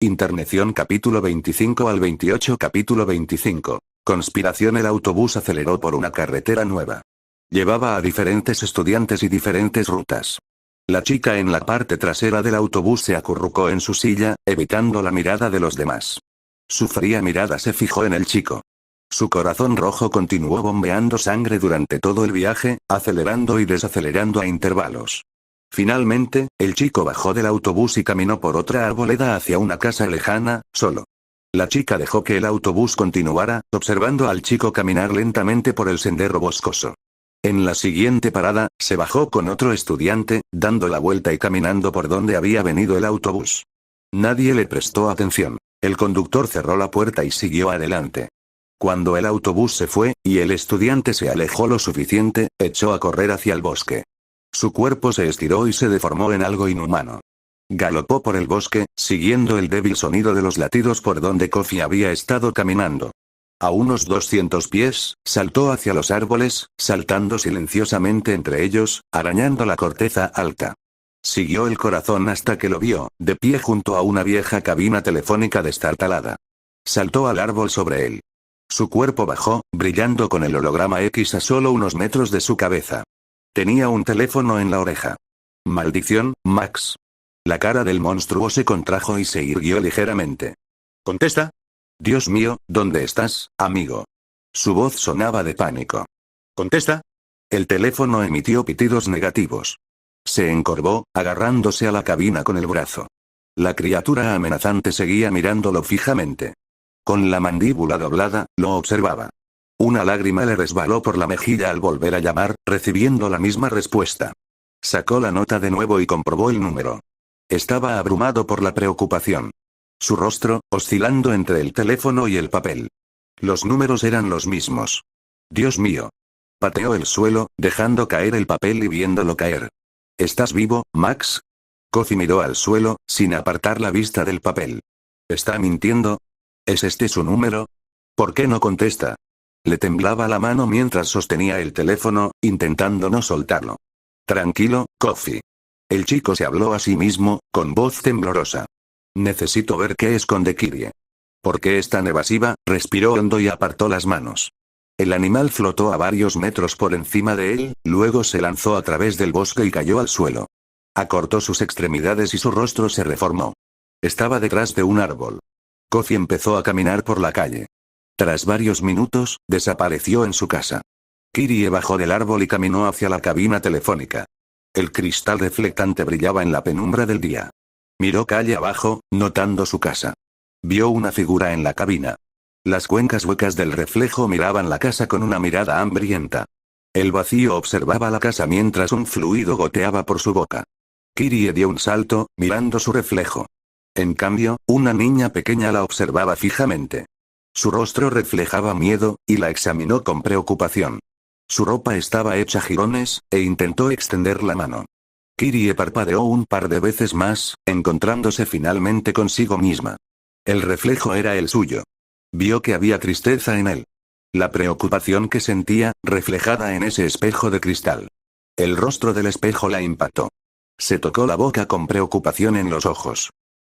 Interneción capítulo 25 al 28 capítulo 25. Conspiración. El autobús aceleró por una carretera nueva. Llevaba a diferentes estudiantes y diferentes rutas. La chica en la parte trasera del autobús se acurrucó en su silla, evitando la mirada de los demás. Su fría mirada se fijó en el chico. Su corazón rojo continuó bombeando sangre durante todo el viaje, acelerando y desacelerando a intervalos. Finalmente, el chico bajó del autobús y caminó por otra arboleda hacia una casa lejana, solo. La chica dejó que el autobús continuara, observando al chico caminar lentamente por el sendero boscoso. En la siguiente parada, se bajó con otro estudiante, dando la vuelta y caminando por donde había venido el autobús. Nadie le prestó atención. El conductor cerró la puerta y siguió adelante. Cuando el autobús se fue, y el estudiante se alejó lo suficiente, echó a correr hacia el bosque. Su cuerpo se estiró y se deformó en algo inhumano. Galopó por el bosque, siguiendo el débil sonido de los latidos por donde Kofi había estado caminando. A unos 200 pies, saltó hacia los árboles, saltando silenciosamente entre ellos, arañando la corteza alta. Siguió el corazón hasta que lo vio, de pie junto a una vieja cabina telefónica destartalada. Saltó al árbol sobre él. Su cuerpo bajó, brillando con el holograma X a solo unos metros de su cabeza. Tenía un teléfono en la oreja. Maldición, Max. La cara del monstruo se contrajo y se irguió ligeramente. ¿Contesta? Dios mío, ¿dónde estás, amigo? Su voz sonaba de pánico. ¿Contesta? El teléfono emitió pitidos negativos. Se encorvó, agarrándose a la cabina con el brazo. La criatura amenazante seguía mirándolo fijamente. Con la mandíbula doblada, lo observaba. Una lágrima le resbaló por la mejilla al volver a llamar, recibiendo la misma respuesta. Sacó la nota de nuevo y comprobó el número. Estaba abrumado por la preocupación. Su rostro, oscilando entre el teléfono y el papel. Los números eran los mismos. Dios mío. Pateó el suelo, dejando caer el papel y viéndolo caer. ¿Estás vivo, Max? Kofi miró al suelo, sin apartar la vista del papel. ¿Está mintiendo? ¿Es este su número? ¿Por qué no contesta? Le temblaba la mano mientras sostenía el teléfono, intentando no soltarlo. Tranquilo, Kofi. El chico se habló a sí mismo, con voz temblorosa. Necesito ver qué esconde Kirie. ¿Por qué es tan evasiva? Respiró hondo y apartó las manos. El animal flotó a varios metros por encima de él, luego se lanzó a través del bosque y cayó al suelo. Acortó sus extremidades y su rostro se reformó. Estaba detrás de un árbol. Kofi empezó a caminar por la calle. Tras varios minutos, desapareció en su casa. Kirie bajó del árbol y caminó hacia la cabina telefónica. El cristal reflectante brillaba en la penumbra del día. Miró calle abajo, notando su casa. Vio una figura en la cabina. Las cuencas huecas del reflejo miraban la casa con una mirada hambrienta. El vacío observaba la casa mientras un fluido goteaba por su boca. Kirie dio un salto, mirando su reflejo. En cambio, una niña pequeña la observaba fijamente. Su rostro reflejaba miedo, y la examinó con preocupación. Su ropa estaba hecha jirones, e intentó extender la mano. Kirie parpadeó un par de veces más, encontrándose finalmente consigo misma. El reflejo era el suyo. Vio que había tristeza en él. La preocupación que sentía, reflejada en ese espejo de cristal. El rostro del espejo la impactó. Se tocó la boca con preocupación en los ojos.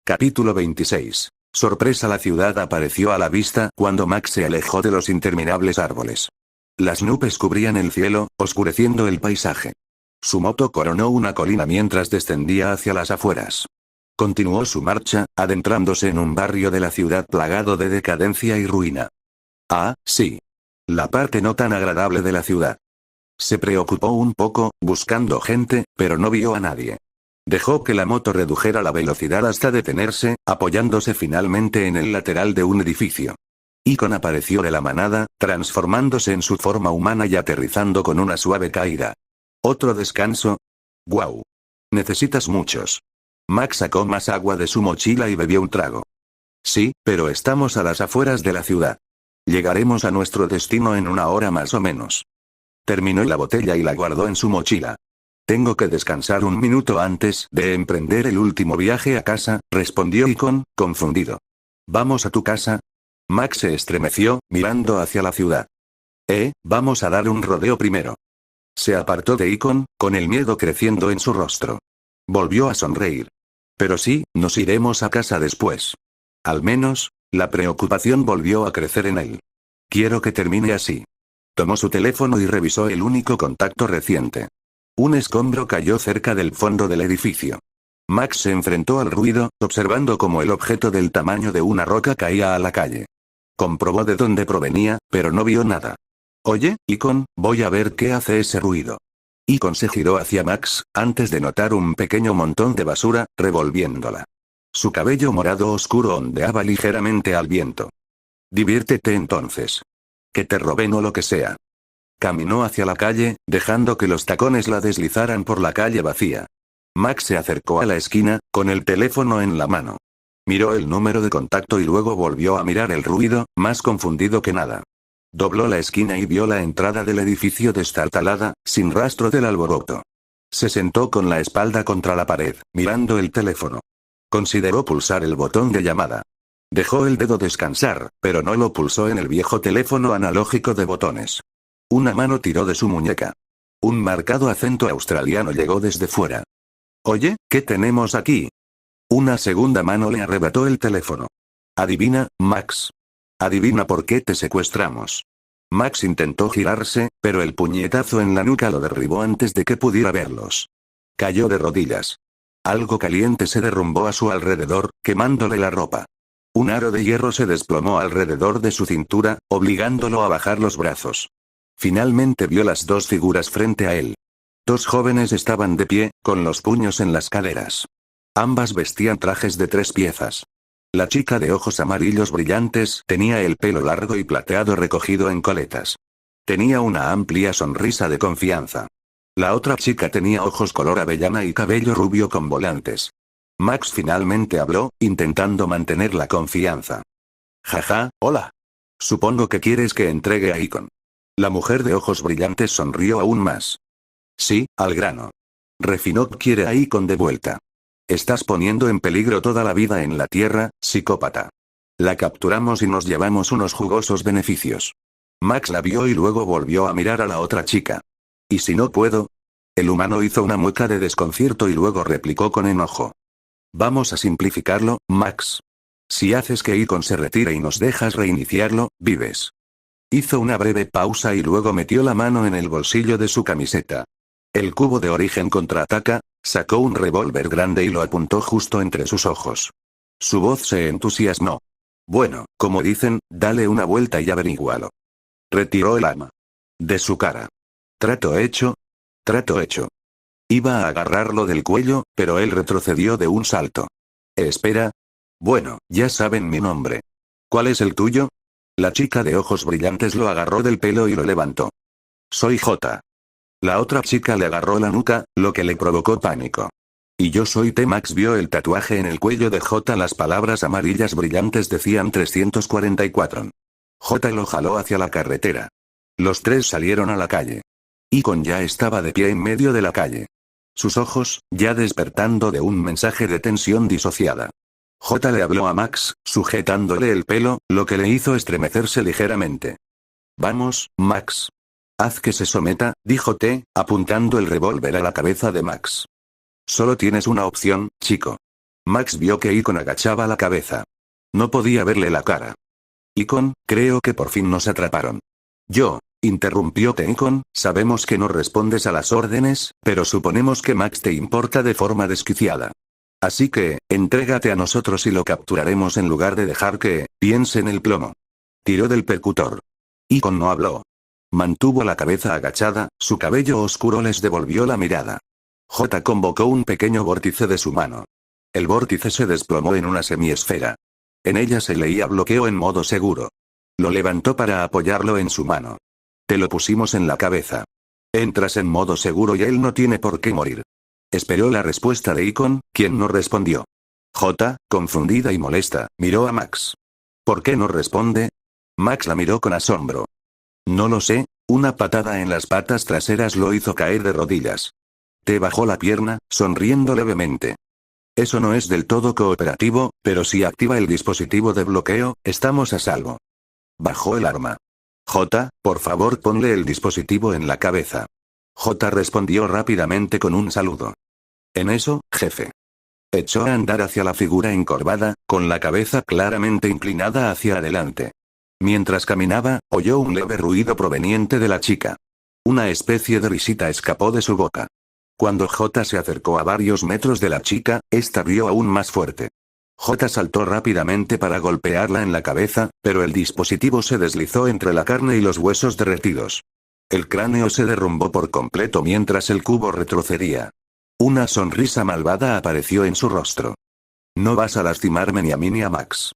Capítulo 26. Sorpresa. La ciudad apareció a la vista cuando Max se alejó de los interminables árboles. Las nubes cubrían el cielo, oscureciendo el paisaje. Su moto coronó una colina mientras descendía hacia las afueras. Continuó su marcha, adentrándose en un barrio de la ciudad plagado de decadencia y ruina. Ah, sí. La parte no tan agradable de la ciudad. Se preocupó un poco, buscando gente, pero no vio a nadie. Dejó que la moto redujera la velocidad hasta detenerse, apoyándose finalmente en el lateral de un edificio. Icon apareció de la manada, transformándose en su forma humana y aterrizando con una suave caída. ¿Otro descanso? ¡Guau! Necesitas muchos. Max sacó más agua de su mochila y bebió un trago. Sí, pero estamos a las afueras de la ciudad. Llegaremos a nuestro destino en una hora más o menos. Terminó la botella y la guardó en su mochila. Tengo que descansar un minuto antes de emprender el último viaje a casa, respondió Icon, confundido. ¿Vamos a tu casa? Max se estremeció, mirando hacia la ciudad. Vamos a dar un rodeo primero. Se apartó de Icon, con el miedo creciendo en su rostro. Volvió a sonreír. Pero sí, nos iremos a casa después. Al menos, la preocupación volvió a crecer en él. Quiero que termine así. Tomó su teléfono y revisó el único contacto reciente. Un escombro cayó cerca del fondo del edificio. Max se enfrentó al ruido, observando cómo el objeto del tamaño de una roca caía a la calle. Comprobó de dónde provenía, pero no vio nada. Oye, Icon, voy a ver qué hace ese ruido. Icon se giró hacia Max, antes de notar un pequeño montón de basura, revolviéndola. Su cabello morado oscuro ondeaba ligeramente al viento. Diviértete entonces. Que te roben o lo que sea. Caminó hacia la calle, dejando que los tacones la deslizaran por la calle vacía. Max se acercó a la esquina, con el teléfono en la mano. Miró el número de contacto y luego volvió a mirar el ruido, más confundido que nada. Dobló la esquina y vio la entrada del edificio destartalada, sin rastro del alboroto. Se sentó con la espalda contra la pared, mirando el teléfono. Consideró pulsar el botón de llamada. Dejó el dedo descansar, pero no lo pulsó en el viejo teléfono analógico de botones. Una mano tiró de su muñeca. Un marcado acento australiano llegó desde fuera. Oye, ¿qué tenemos aquí? Una segunda mano le arrebató el teléfono. Adivina, Max. Adivina por qué te secuestramos. Max intentó girarse, pero el puñetazo en la nuca lo derribó antes de que pudiera verlos. Cayó de rodillas. Algo caliente se derrumbó a su alrededor, quemándole la ropa. Un aro de hierro se desplomó alrededor de su cintura, obligándolo a bajar los brazos. Finalmente vio las dos figuras frente a él. Dos jóvenes estaban de pie, con los puños en las caderas. Ambas vestían trajes de 3 piezas. La chica de ojos amarillos brillantes tenía el pelo largo y plateado recogido en coletas. Tenía una amplia sonrisa de confianza. La otra chica tenía ojos color avellana y cabello rubio con volantes. Max finalmente habló, intentando mantener la confianza. Jaja, hola. Supongo que quieres que entregue a Icon. La mujer de ojos brillantes sonrió aún más. Sí, al grano. Refinok quiere a Icon de vuelta. Estás poniendo en peligro toda la vida en la Tierra, psicópata. La capturamos y nos llevamos unos jugosos beneficios. Max la vio y luego volvió a mirar a la otra chica. ¿Y si no puedo? El humano hizo una mueca de desconcierto y luego replicó con enojo. Vamos a simplificarlo, Max. Si haces que Icon se retire y nos dejas reiniciarlo, vives. Hizo una breve pausa y luego metió la mano en el bolsillo de su camiseta. El cubo de origen contraataca, sacó un revólver grande y lo apuntó justo entre sus ojos. Su voz se entusiasmó. Bueno, como dicen, dale una vuelta y averígualo. Retiró el arma de su cara. Trato hecho. Trato hecho. Iba a agarrarlo del cuello, pero él retrocedió de un salto. Espera. Bueno, ya saben mi nombre. ¿Cuál es el tuyo? La chica de ojos brillantes lo agarró del pelo y lo levantó. Soy J. La otra chica le agarró la nuca, lo que le provocó pánico. Y yo soy T. Max vio el tatuaje en el cuello de J. Las palabras amarillas brillantes decían 344. J. lo jaló hacia la carretera. Los tres salieron a la calle. Icon ya estaba de pie en medio de la calle. Sus ojos, ya despertando de un mensaje de tensión disociada. J. le habló a Max, sujetándole el pelo, lo que le hizo estremecerse ligeramente. Vamos, Max. Haz que se someta, dijo T, apuntando el revólver a la cabeza de Max. Solo tienes una opción, chico. Max vio que Icon agachaba la cabeza. No podía verle la cara. Icon, creo que por fin nos atraparon. Yo, interrumpió T. Icon, sabemos que no respondes a las órdenes, pero suponemos que Max te importa de forma desquiciada. Así que, entrégate a nosotros y lo capturaremos en lugar de dejar que piense en el plomo. Tiró del percutor. Icon no habló. Mantuvo la cabeza agachada, su cabello oscuro les devolvió la mirada. J. convocó un pequeño vórtice de su mano. El vórtice se desplomó en una semiesfera. En ella se leía bloqueo en modo seguro. Lo levantó para apoyarlo en su mano. Te lo pusimos en la cabeza. Entras en modo seguro y él no tiene por qué morir. Esperó la respuesta de Icon, quien no respondió. J., confundida y molesta, miró a Max. ¿Por qué no responde? Max la miró con asombro. No lo sé, una patada en las patas traseras lo hizo caer de rodillas. Te bajó la pierna, sonriendo levemente. Eso no es del todo cooperativo, pero si activa el dispositivo de bloqueo, estamos a salvo. Bajó el arma. J., por favor ponle el dispositivo en la cabeza. J. respondió rápidamente con un saludo. En eso, jefe. Echó a andar hacia la figura encorvada, con la cabeza claramente inclinada hacia adelante. Mientras caminaba, oyó un leve ruido proveniente de la chica. Una especie de risita escapó de su boca. Cuando J se acercó a varios metros de la chica, esta rió aún más fuerte. J saltó rápidamente para golpearla en la cabeza, pero el dispositivo se deslizó entre la carne y los huesos derretidos. El cráneo se derrumbó por completo mientras el cubo retrocedía. Una sonrisa malvada apareció en su rostro. No vas a lastimarme ni a mí ni a Max.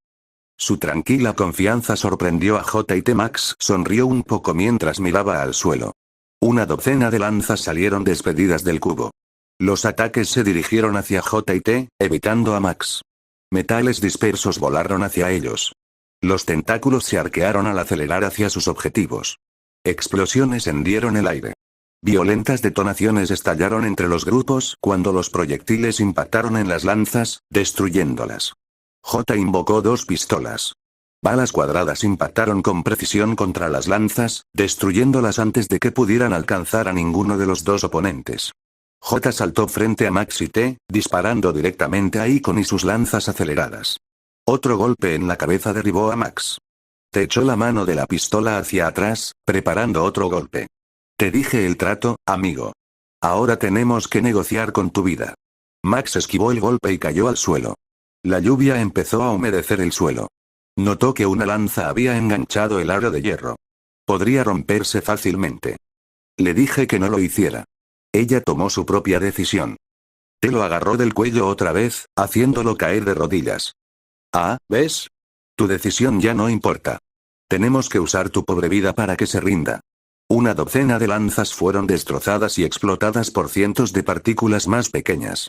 Su tranquila confianza sorprendió a J y T. Max sonrió un poco mientras miraba al suelo. Una docena de lanzas salieron despedidas del cubo. Los ataques se dirigieron hacia J y T, evitando a Max. Metales dispersos volaron hacia ellos. Los tentáculos se arquearon al acelerar hacia sus objetivos. Explosiones hendieron el aire. Violentas detonaciones estallaron entre los grupos cuando los proyectiles impactaron en las lanzas, destruyéndolas. J invocó 2 pistolas. Balas cuadradas impactaron con precisión contra las lanzas, destruyéndolas antes de que pudieran alcanzar a ninguno de los 2 oponentes. J saltó frente a Max y T, disparando directamente a Icon y sus lanzas aceleradas. Otro golpe en la cabeza derribó a Max. T echó la mano de la pistola hacia atrás, preparando otro golpe. Te dije el trato, amigo. Ahora tenemos que negociar con tu vida. Max esquivó el golpe y cayó al suelo. La lluvia empezó a humedecer el suelo. Notó que una lanza había enganchado el aro de hierro. Podría romperse fácilmente. Le dije que no lo hiciera. Ella tomó su propia decisión. Te lo agarró del cuello otra vez, haciéndolo caer de rodillas. Ah, ¿ves? Tu decisión ya no importa. Tenemos que usar tu pobre vida para que se rinda. Una docena de lanzas fueron destrozadas y explotadas por cientos de partículas más pequeñas.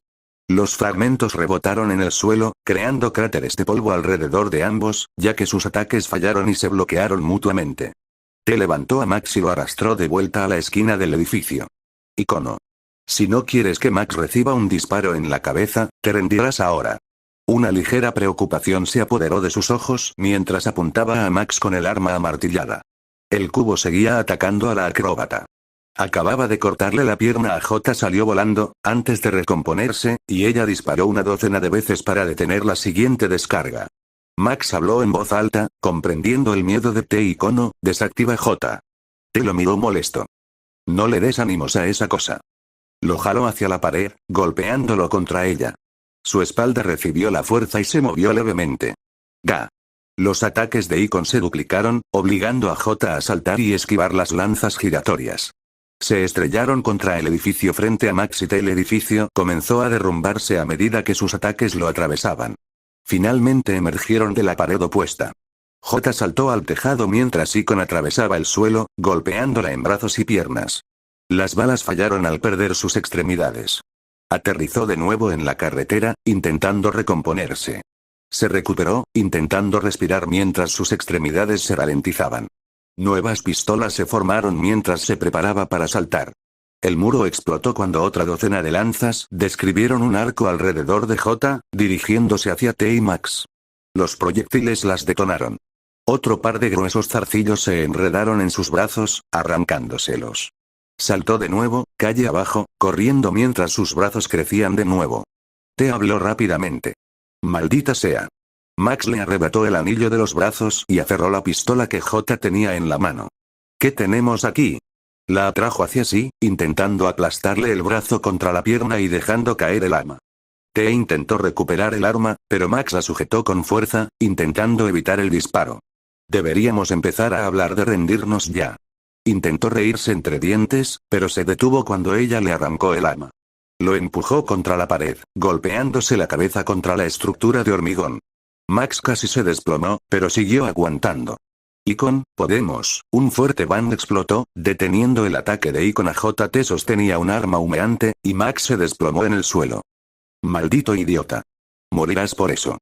Los fragmentos rebotaron en el suelo, creando cráteres de polvo alrededor de ambos, ya que sus ataques fallaron y se bloquearon mutuamente. T levantó a Max y lo arrastró de vuelta a la esquina del edificio. Icono. Si no quieres que Max reciba un disparo en la cabeza, te rendirás ahora. Una ligera preocupación se apoderó de sus ojos mientras apuntaba a Max con el arma amartillada. El cubo seguía atacando a la acróbata. Acababa de cortarle la pierna a J. Salió volando, antes de recomponerse, y ella disparó una docena de veces para detener la siguiente descarga. Max habló en voz alta, comprendiendo el miedo de T. Icono, desactiva J. T lo miró molesto. No le des ánimos a esa cosa. Lo jaló hacia la pared, golpeándolo contra ella. Su espalda recibió la fuerza y se movió levemente. ¡Ga! Los ataques de Icon se duplicaron, obligando a J a saltar y esquivar las lanzas giratorias. Se estrellaron contra el edificio frente a Max y el edificio comenzó a derrumbarse a medida que sus ataques lo atravesaban. Finalmente emergieron de la pared opuesta. J saltó al tejado mientras Icon atravesaba el suelo, golpeándola en brazos y piernas. Las balas fallaron al perder sus extremidades. Aterrizó de nuevo en la carretera, intentando recomponerse. Se recuperó, intentando respirar mientras sus extremidades se ralentizaban. Nuevas pistolas se formaron mientras se preparaba para saltar. El muro explotó cuando otra docena de lanzas describieron un arco alrededor de J, dirigiéndose hacia T y Max. Los proyectiles las detonaron. Otro par de gruesos zarcillos se enredaron en sus brazos, arrancándoselos. Saltó de nuevo, calle abajo, corriendo mientras sus brazos crecían de nuevo. T habló rápidamente. Maldita sea. Max le arrebató el anillo de los brazos y aferró la pistola que J tenía en la mano. ¿Qué tenemos aquí? La atrajo hacia sí, intentando aplastarle el brazo contra la pierna y dejando caer el arma. T intentó recuperar el arma, pero Max la sujetó con fuerza, intentando evitar el disparo. Deberíamos empezar a hablar de rendirnos ya. Intentó reírse entre dientes, pero se detuvo cuando ella le arrancó el arma. Lo empujó contra la pared, golpeándose la cabeza contra la estructura de hormigón. Max casi se desplomó, pero siguió aguantando. Icon, podemos. Un fuerte bang explotó, deteniendo el ataque de Icon a JT sostenía un arma humeante, y Max se desplomó en el suelo. Maldito idiota. Morirás por eso.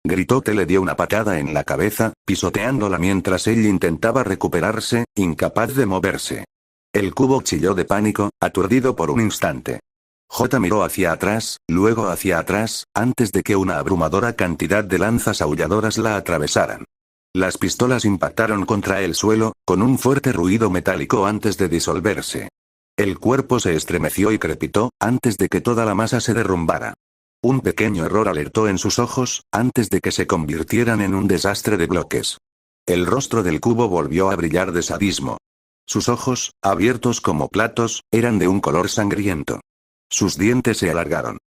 Gritó. T le dio una patada en la cabeza, pisoteándola mientras él intentaba recuperarse, incapaz de moverse. El cubo chilló de pánico, aturdido por un instante. J miró hacia atrás, luego hacia atrás, antes de que una abrumadora cantidad de lanzas aulladoras la atravesaran. Las pistolas impactaron contra el suelo, con un fuerte ruido metálico antes de disolverse. El cuerpo se estremeció y crepitó, antes de que toda la masa se derrumbara. Un pequeño error alertó en sus ojos, antes de que se convirtieran en un desastre de bloques. El rostro del cubo volvió a brillar de sadismo. Sus ojos, abiertos como platos, eran de un color sangriento. Sus dientes se alargaron.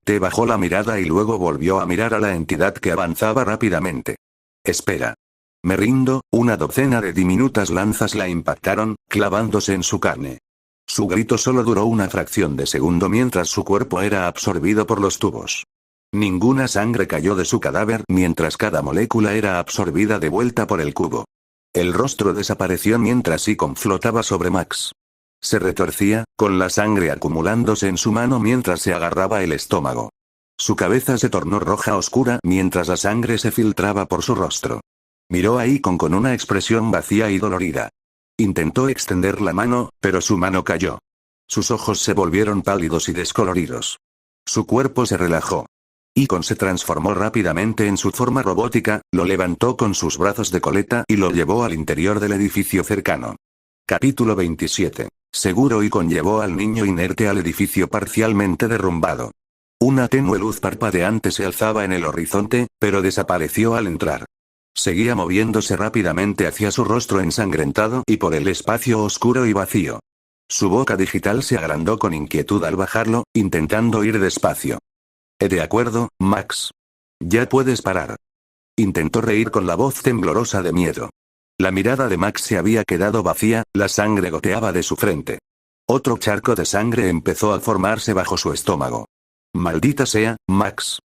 Te bajó la mirada y luego volvió a mirar a la entidad que avanzaba rápidamente. Espera. Me rindo. Una docena de diminutas lanzas la impactaron, clavándose en su carne. Su grito solo duró una fracción de segundo mientras su cuerpo era absorbido por los tubos. Ninguna sangre cayó de su cadáver mientras cada molécula era absorbida de vuelta por el cubo. El rostro desapareció mientras Icon flotaba sobre Max. Se retorcía, con la sangre acumulándose en su mano mientras se agarraba el estómago. Su cabeza se tornó roja oscura mientras la sangre se filtraba por su rostro. Miró a Icon con una expresión vacía y dolorida. Intentó extender la mano, pero su mano cayó. Sus ojos se volvieron pálidos y descoloridos. Su cuerpo se relajó. Icon se transformó rápidamente en su forma robótica, lo levantó con sus brazos de coleta y lo llevó al interior del edificio cercano. Capítulo 27. Seguro Icon llevó al niño inerte al edificio parcialmente derrumbado. Una tenue luz parpadeante se alzaba en el horizonte, pero desapareció al entrar. Seguía moviéndose rápidamente hacia su rostro ensangrentado y por el espacio oscuro y vacío. Su boca digital se agrandó con inquietud al bajarlo, intentando ir despacio. De acuerdo, Max. Ya puedes parar. Intentó reír con la voz temblorosa de miedo. La mirada de Max se había quedado vacía, la sangre goteaba de su frente. Otro charco de sangre empezó a formarse bajo su estómago. Maldita sea, Max.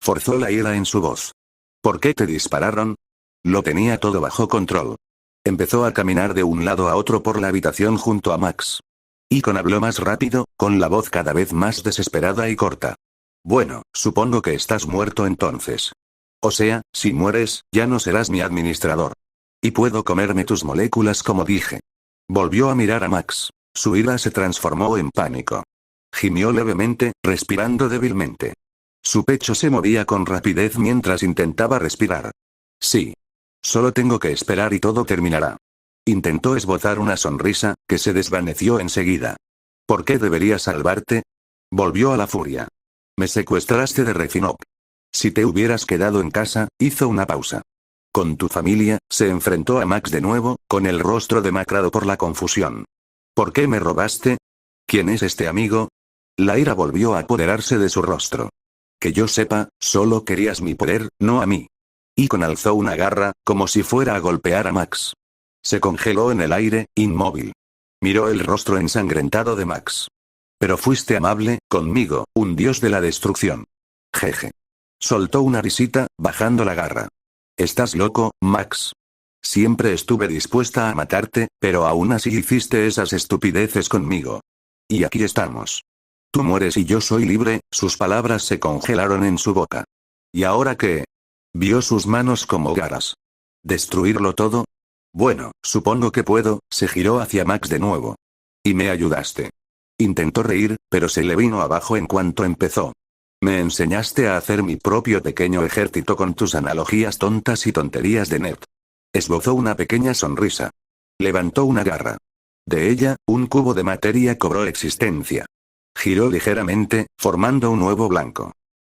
Forzó la ira en su voz. ¿Por qué te dispararon? Lo tenía todo bajo control. Empezó a caminar de un lado a otro por la habitación junto a Max. Icon habló más rápido, con la voz cada vez más desesperada y corta. Bueno, supongo que estás muerto entonces. O sea, si mueres, ya no serás mi administrador. Y puedo comerme tus moléculas como dije. Volvió a mirar a Max. Su ira se transformó en pánico. Gimió levemente, respirando débilmente. Su pecho se movía con rapidez mientras intentaba respirar. Sí. Solo tengo que esperar y todo terminará. Intentó esbozar una sonrisa, que se desvaneció enseguida. ¿Por qué debería salvarte? Volvió a la furia. Me secuestraste de Refinop. Si te hubieras quedado en casa, hizo una pausa. Con tu familia, se enfrentó a Max de nuevo, con el rostro demacrado por la confusión. ¿Por qué me robaste? ¿Quién es este amigo? La ira volvió a apoderarse de su rostro. Que yo sepa, solo querías mi poder, no a mí. Icon alzó una garra, como si fuera a golpear a Max. Se congeló en el aire, inmóvil. Miró el rostro ensangrentado de Max. Pero fuiste amable, conmigo, un dios de la destrucción. Jeje. Soltó una risita, bajando la garra. ¿Estás loco, Max? Siempre estuve dispuesta a matarte, pero aún así hiciste esas estupideces conmigo. Y aquí estamos. Tú mueres y yo soy libre. Sus palabras se congelaron en su boca. ¿Y ahora qué? Vio sus manos como garras. ¿Destruirlo todo? Bueno, supongo que puedo. Se giró hacia Max de nuevo. Y me ayudaste. Intentó reír, pero se le vino abajo en cuanto empezó. Me enseñaste a hacer mi propio pequeño ejército con tus analogías tontas y tonterías de nerd. Esbozó una pequeña sonrisa. Levantó una garra. De ella, un cubo de materia cobró existencia. Giró ligeramente, formando un huevo blanco.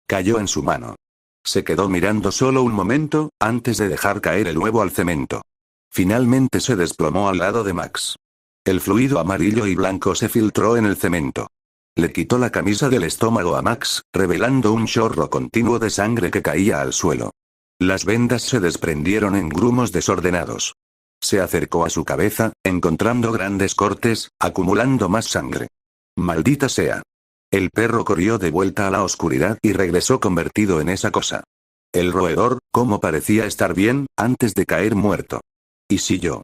Cayó en su mano. Se quedó mirando solo un momento, antes de dejar caer el huevo al cemento. Finalmente se desplomó al lado de Max. El fluido amarillo y blanco se filtró en el cemento. Le quitó la camisa del estómago a Max, revelando un chorro continuo de sangre que caía al suelo. Las vendas se desprendieron en grumos desordenados. Se acercó a su cabeza, encontrando grandes cortes, acumulando más sangre. Maldita sea. El perro corrió de vuelta a la oscuridad y regresó convertido en esa cosa. El roedor, como parecía estar bien, antes de caer muerto. ¿Y si yo?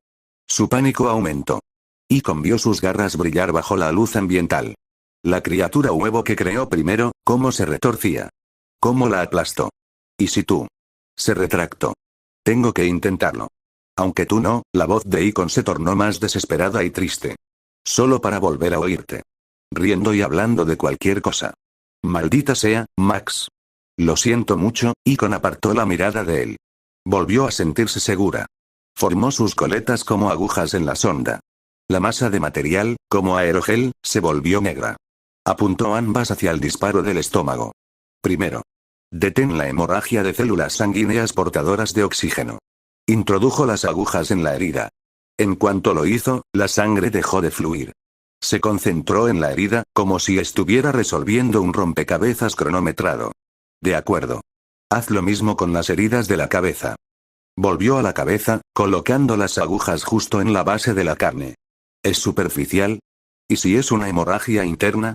Su pánico aumentó. Icon vio sus garras brillar bajo la luz ambiental. La criatura huevo que creó primero, cómo se retorcía. Cómo la aplastó. ¿Y si tú? Se retractó. Tengo que intentarlo. Aunque tú no, la voz de Icon se tornó más desesperada y triste. Solo para volver a oírte. Riendo y hablando de cualquier cosa. Maldita sea, Max. Lo siento mucho. Icon apartó la mirada de él. Volvió a sentirse segura. Formó sus coletas como agujas en la sonda. La masa de material, como aerogel, se volvió negra. Apuntó ambas hacia el disparo del estómago. Primero. Detén la hemorragia de células sanguíneas portadoras de oxígeno. Introdujo las agujas en la herida. En cuanto lo hizo, la sangre dejó de fluir. Se concentró en la herida, como si estuviera resolviendo un rompecabezas cronometrado. De acuerdo. Haz lo mismo con las heridas de la cabeza. Volvió a la cabeza, colocando las agujas justo en la base de la carne. ¿Es superficial? ¿Y si es una hemorragia interna?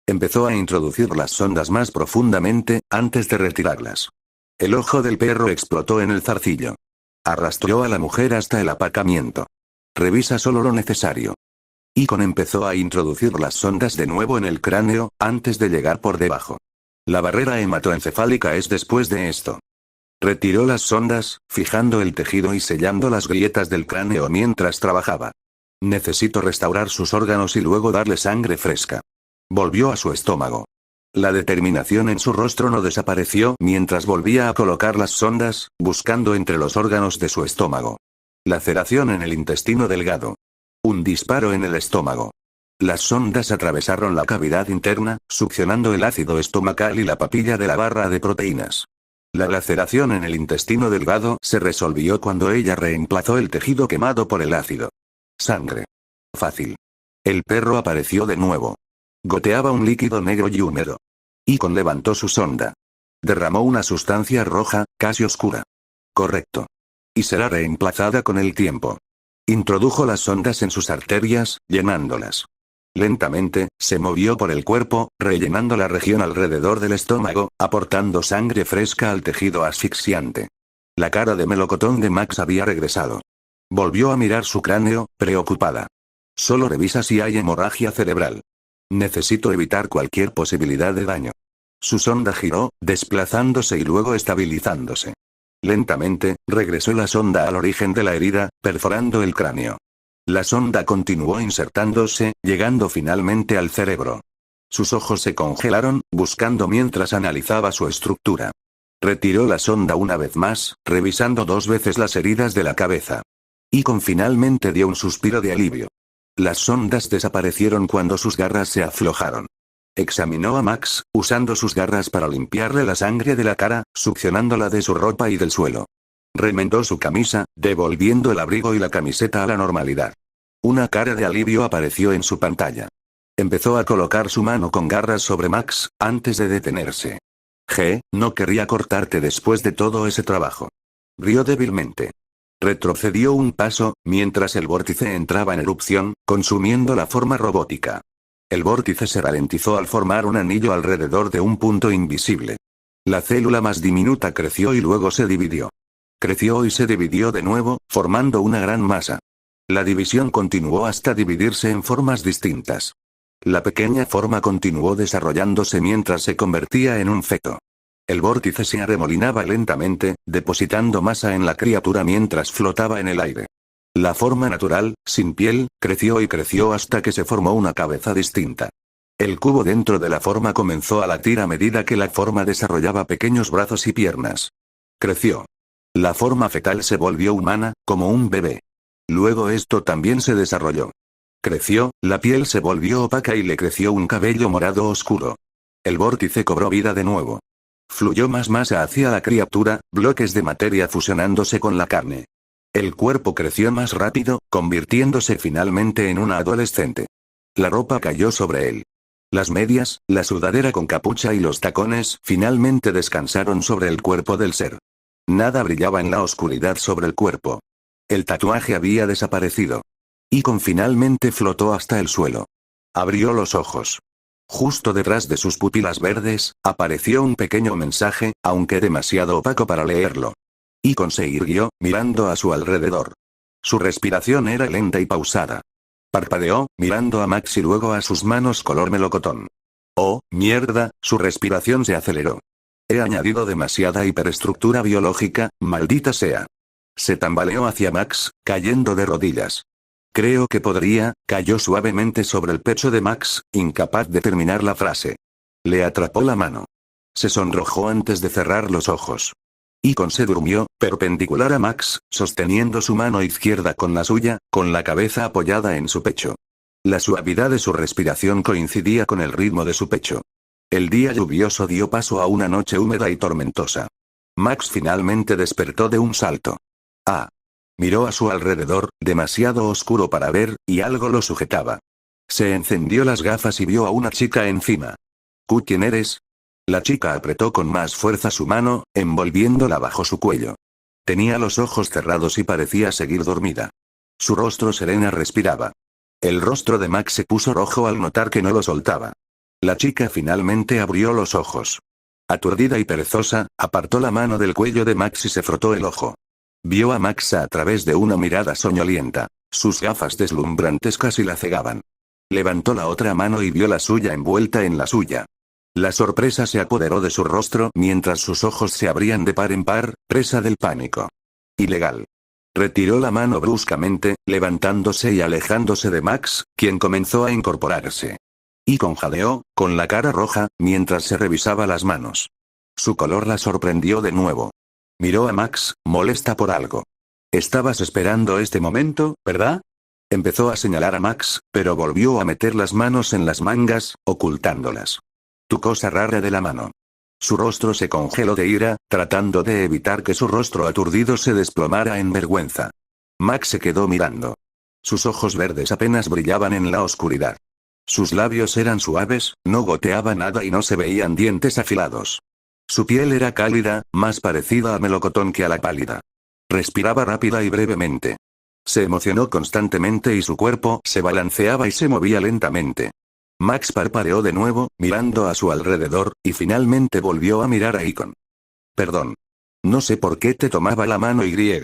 Empezó a introducir las sondas más profundamente, antes de retirarlas. El ojo del perro explotó en el zarcillo. Arrastró a la mujer hasta el apacamiento. Revisa solo lo necesario. Icon empezó a introducir las sondas de nuevo en el cráneo, antes de llegar por debajo. La barrera hematoencefálica es después de esto. Retiró las sondas, fijando el tejido y sellando las grietas del cráneo mientras trabajaba. Necesito restaurar sus órganos y luego darle sangre fresca. Volvió a su estómago. La determinación en su rostro no desapareció mientras volvía a colocar las sondas, buscando entre los órganos de su estómago. Laceración en el intestino delgado. Un disparo en el estómago. Las sondas atravesaron la cavidad interna, succionando el ácido estomacal y la papilla de la barra de proteínas. La laceración en el intestino delgado se resolvió cuando ella reemplazó el tejido quemado por el ácido. Sangre. Fácil. El perro apareció de nuevo. Goteaba un líquido negro y húmedo. Icon levantó su sonda. Derramó una sustancia roja, casi oscura. Correcto. Y será reemplazada con el tiempo. Introdujo las sondas en sus arterias, llenándolas. Lentamente, se movió por el cuerpo, rellenando la región alrededor del estómago, aportando sangre fresca al tejido asfixiante. La cara de melocotón de Max había regresado. Volvió a mirar su cráneo, preocupada. Solo revisa si hay hemorragia cerebral. Necesito evitar cualquier posibilidad de daño. Su sonda giró, desplazándose y luego estabilizándose. Lentamente, regresó la sonda al origen de la herida, perforando el cráneo. La sonda continuó insertándose, llegando finalmente al cerebro. Sus ojos se congelaron, buscando mientras analizaba su estructura. Retiró la sonda una vez más, revisando 2 veces las heridas de la cabeza. Icon finalmente dio un suspiro de alivio. Las sondas desaparecieron cuando sus garras se aflojaron. Examinó a Max, usando sus garras para limpiarle la sangre de la cara, succionándola de su ropa y del suelo. Remendó su camisa, devolviendo el abrigo y la camiseta a la normalidad. Una cara de alivio apareció en su pantalla. Empezó a colocar su mano con garras sobre Max, antes de detenerse. No querría cortarte después de todo ese trabajo. Rió débilmente. Retrocedió un paso, mientras el vórtice entraba en erupción, consumiendo la forma robótica. El vórtice se ralentizó al formar un anillo alrededor de un punto invisible. La célula más diminuta creció y luego se dividió. Creció y se dividió de nuevo, formando una gran masa. La división continuó hasta dividirse en formas distintas. La pequeña forma continuó desarrollándose mientras se convertía en un feto. El vórtice se arremolinaba lentamente, depositando masa en la criatura mientras flotaba en el aire. La forma natural, sin piel, creció y creció hasta que se formó una cabeza distinta. El cubo dentro de la forma comenzó a latir a medida que la forma desarrollaba pequeños brazos y piernas. Creció. La forma fetal se volvió humana, como un bebé. Luego esto también se desarrolló. Creció, la piel se volvió opaca y le creció un cabello morado oscuro. El vórtice cobró vida de nuevo. Fluyó más masa hacia la criatura, bloques de materia fusionándose con la carne. El cuerpo creció más rápido, convirtiéndose finalmente en una adolescente. La ropa cayó sobre él. Las medias, la sudadera con capucha y los tacones finalmente descansaron sobre el cuerpo del ser. Nada brillaba en la oscuridad sobre el cuerpo. El tatuaje había desaparecido. Icon finalmente flotó hasta el suelo. Abrió los ojos. Justo detrás de sus pupilas verdes, apareció un pequeño mensaje, aunque demasiado opaco para leerlo. Icon se irguió, mirando a su alrededor. Su respiración era lenta y pausada. Parpadeó, mirando a Max y luego a sus manos color melocotón. Oh, mierda, su respiración se aceleró. He añadido demasiada hiperestructura biológica, maldita sea. Se tambaleó hacia Max, cayendo de rodillas. Creo que podría, cayó suavemente sobre el pecho de Max, incapaz de terminar la frase. Le atrapó la mano. Se sonrojó antes de cerrar los ojos. Icon se durmió, perpendicular a Max, sosteniendo su mano izquierda con la suya, con la cabeza apoyada en su pecho. La suavidad de su respiración coincidía con el ritmo de su pecho. El día lluvioso dio paso a una noche húmeda y tormentosa. Max finalmente despertó de un salto. Ah. Miró a su alrededor, demasiado oscuro para ver, y algo lo sujetaba. Se encendió las gafas y vio a una chica encima. ¿Quién eres? La chica apretó con más fuerza su mano, envolviéndola bajo su cuello. Tenía los ojos cerrados y parecía seguir dormida. Su rostro serena respiraba. El rostro de Max se puso rojo al notar que no lo soltaba. La chica finalmente abrió los ojos. Aturdida y perezosa, apartó la mano del cuello de Max y se frotó el ojo. Vio a Max a través de una mirada soñolienta. Sus gafas deslumbrantes casi la cegaban. Levantó la otra mano y vio la suya envuelta en la suya. La sorpresa se apoderó de su rostro mientras sus ojos se abrían de par en par, presa del pánico. Ilegal. Retiró la mano bruscamente, levantándose y alejándose de Max, quien comenzó a incorporarse. Icon jadeó, con la cara roja, mientras se revisaba las manos. Su color la sorprendió de nuevo. Miró a Max, molesta por algo. Estabas esperando este momento, ¿verdad? Empezó a señalar a Max, pero volvió a meter las manos en las mangas, ocultándolas. Tu cosa rara de la mano. Su rostro se congeló de ira, tratando de evitar que su rostro aturdido se desplomara en vergüenza. Max se quedó mirando. Sus ojos verdes apenas brillaban en la oscuridad. Sus labios eran suaves, no goteaba nada y no se veían dientes afilados. Su piel era cálida, más parecida a melocotón que a la pálida. Respiraba rápida y brevemente. Se emocionó constantemente y su cuerpo se balanceaba y se movía lentamente. Max parpadeó de nuevo, mirando a su alrededor, y finalmente volvió a mirar a Icon. Perdón. No sé por qué te tomaba la mano y.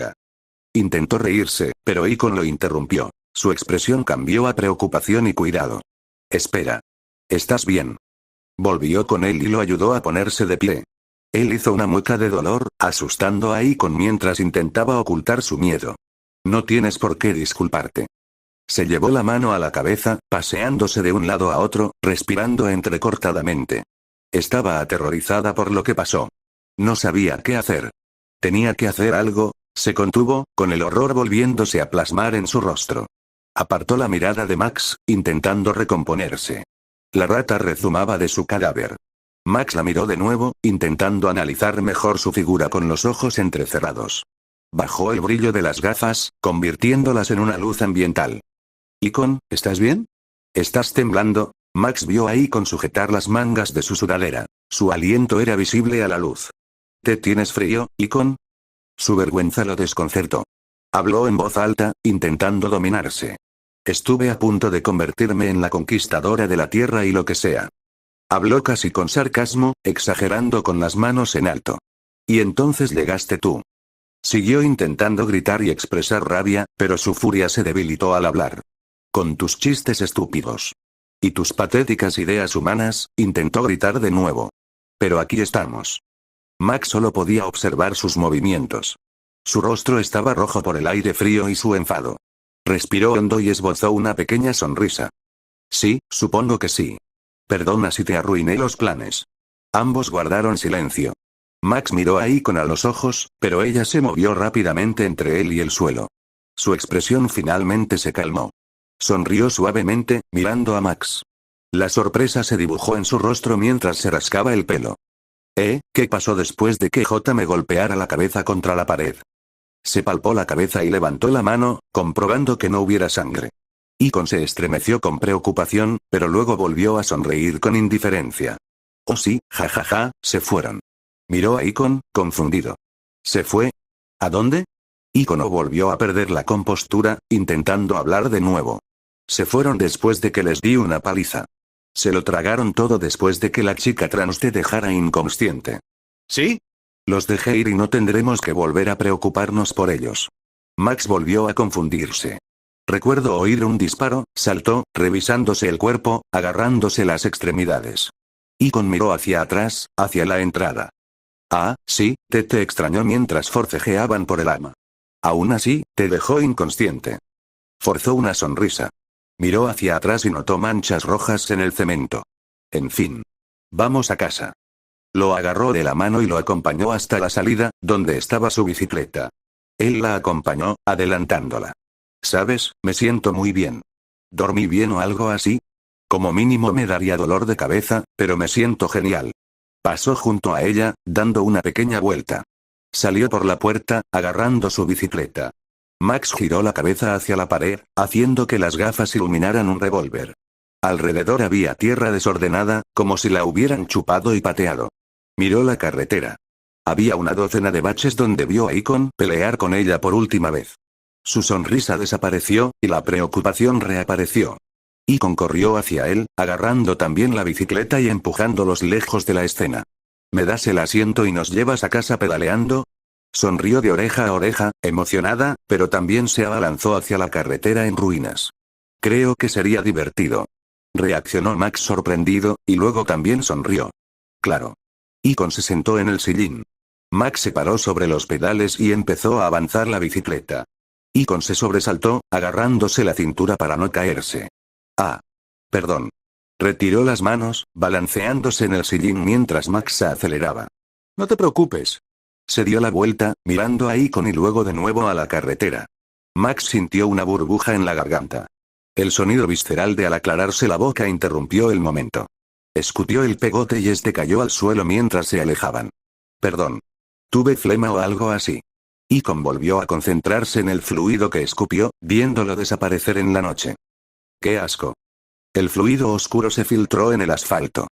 Intentó reírse, pero Icon lo interrumpió. Su expresión cambió a preocupación y cuidado. Espera. ¿Estás bien? Volvió con él y lo ayudó a ponerse de pie. Él hizo una mueca de dolor, asustando a Icon mientras intentaba ocultar su miedo. No tienes por qué disculparte. Se llevó la mano a la cabeza, paseándose de un lado a otro, respirando entrecortadamente. Estaba aterrorizada por lo que pasó. No sabía qué hacer. Tenía que hacer algo, se contuvo, con el horror volviéndose a plasmar en su rostro. Apartó la mirada de Max, intentando recomponerse. La rata rezumaba de su cadáver. Max la miró de nuevo, intentando analizar mejor su figura con los ojos entrecerrados. Bajó el brillo de las gafas, convirtiéndolas en una luz ambiental. Icon, ¿estás bien? ¿Estás temblando? Max vio a Icon sujetar las mangas de su sudadera. Su aliento era visible a la luz. ¿Te tienes frío, Icon? Su vergüenza lo desconcertó. Habló en voz alta, intentando dominarse. Estuve a punto de convertirme en la conquistadora de la tierra y lo que sea. Habló casi con sarcasmo, exagerando con las manos en alto. Y entonces llegaste tú. Siguió intentando gritar y expresar rabia, pero su furia se debilitó al hablar. Con tus chistes estúpidos. Y tus patéticas ideas humanas, intentó gritar de nuevo. Pero aquí estamos. Max solo podía observar sus movimientos. Su rostro estaba rojo por el aire frío y su enfado. Respiró hondo y esbozó una pequeña sonrisa. Sí, supongo que sí. Perdona si te arruiné los planes. Ambos guardaron silencio. Max miró a Icon a los ojos, pero ella se movió rápidamente entre él y el suelo. Su expresión finalmente se calmó. Sonrió suavemente, mirando a Max. La sorpresa se dibujó en su rostro mientras se rascaba el pelo. ¿Qué pasó después de que J me golpeara la cabeza contra la pared? Se palpó la cabeza y levantó la mano, comprobando que no hubiera sangre. Icon se estremeció con preocupación, pero luego volvió a sonreír con indiferencia. Oh sí, jajaja, se fueron. Miró a Icon, confundido. ¿Se fue? ¿A dónde? Icon volvió a perder la compostura, intentando hablar de nuevo. Se fueron después de que les di una paliza. Se lo tragaron todo después de que la chica trans te dejara inconsciente. ¿Sí? Los dejé ir y no tendremos que volver a preocuparnos por ellos. Max volvió a confundirse. Recuerdo oír un disparo, saltó, revisándose el cuerpo, agarrándose las extremidades. Icon miró hacia atrás, hacia la entrada. Ah, sí, te extrañó mientras forcejeaban por el ama. Aún así, te dejó inconsciente. Forzó una sonrisa. Miró hacia atrás y notó manchas rojas en el cemento. En fin. Vamos a casa. Lo agarró de la mano y lo acompañó hasta la salida, donde estaba su bicicleta. Él la acompañó, adelantándola. ¿Sabes? Me siento muy bien. ¿Dormí bien o algo así? Como mínimo me daría dolor de cabeza, pero me siento genial. Pasó junto a ella, dando una pequeña vuelta. Salió por la puerta, agarrando su bicicleta. Max giró la cabeza hacia la pared, haciendo que las gafas iluminaran un revólver. Alrededor había tierra desordenada, como si la hubieran chupado y pateado. Miró la carretera. Había una docena de baches donde vio a Icon pelear con ella por última vez. Su sonrisa desapareció, y la preocupación reapareció. Icon corrió hacia él, agarrando también la bicicleta y empujándolos lejos de la escena. ¿Me das el asiento y nos llevas a casa pedaleando? Sonrió de oreja a oreja, emocionada, pero también se abalanzó hacia la carretera en ruinas. Creo que sería divertido. Reaccionó Max sorprendido, y luego también sonrió. Claro. Icon se sentó en el sillín. Max se paró sobre los pedales y empezó a avanzar la bicicleta. Icon se sobresaltó, agarrándose la cintura para no caerse. Ah. Perdón. Retiró las manos, balanceándose en el sillín mientras Max se aceleraba. No te preocupes. Se dio la vuelta, mirando a Icon y luego de nuevo a la carretera. Max sintió una burbuja en la garganta. El sonido visceral de al aclararse la boca interrumpió el momento. Escutió el pegote y este cayó al suelo mientras se alejaban. Perdón. Tuve flema o algo así. Icon volvió a concentrarse en el fluido que escupió, viéndolo desaparecer en la noche. ¡Qué asco! El fluido oscuro se filtró en el asfalto.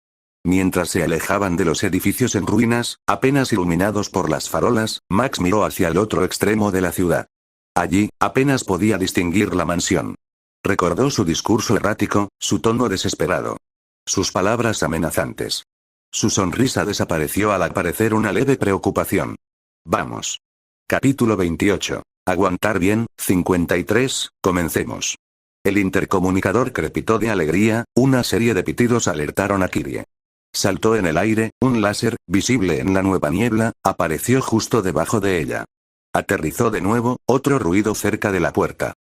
Mientras se alejaban de los edificios en ruinas, apenas iluminados por las farolas, Max miró hacia el otro extremo de la ciudad. Allí, apenas podía distinguir la mansión. Recordó su discurso errático, su tono desesperado. Sus palabras amenazantes. Su sonrisa desapareció al aparecer una leve preocupación. Vamos. Capítulo 28. Aguantar bien, 53, comencemos. El intercomunicador crepitó de alegría, una serie de pitidos alertaron a Kyrie. Saltó en el aire, un láser, visible en la nueva niebla, apareció justo debajo de ella. Aterrizó de nuevo, otro ruido cerca de la puerta.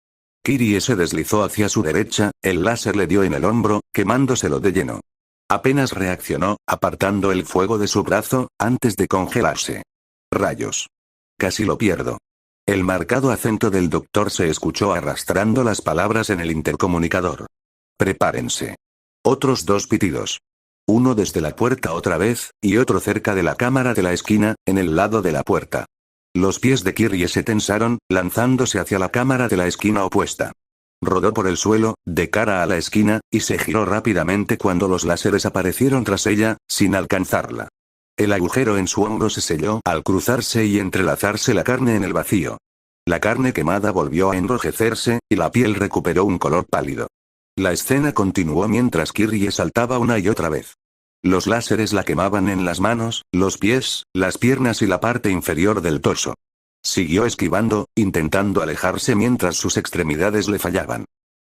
Kyrie se deslizó hacia su derecha, el láser le dio en el hombro, quemándoselo de lleno. Apenas reaccionó, apartando el fuego de su brazo, antes de congelarse. Rayos. Casi lo pierdo. El marcado acento del doctor se escuchó arrastrando las palabras en el intercomunicador. Prepárense. Otros dos pitidos. Uno desde la puerta otra vez, y otro cerca de la cámara de la esquina, en el lado de la puerta. Los pies de Kyrie se tensaron, lanzándose hacia la cámara de la esquina opuesta. Rodó por el suelo, de cara a la esquina, y se giró rápidamente cuando los láseres aparecieron tras ella, sin alcanzarla. El agujero en su hombro se selló al cruzarse y entrelazarse la carne en el vacío. La carne quemada volvió a enrojecerse, y la piel recuperó un color pálido. La escena continuó mientras Kyrie saltaba una y otra vez. Los láseres la quemaban en las manos, los pies, las piernas y la parte inferior del torso. Siguió esquivando, intentando alejarse mientras sus extremidades le fallaban.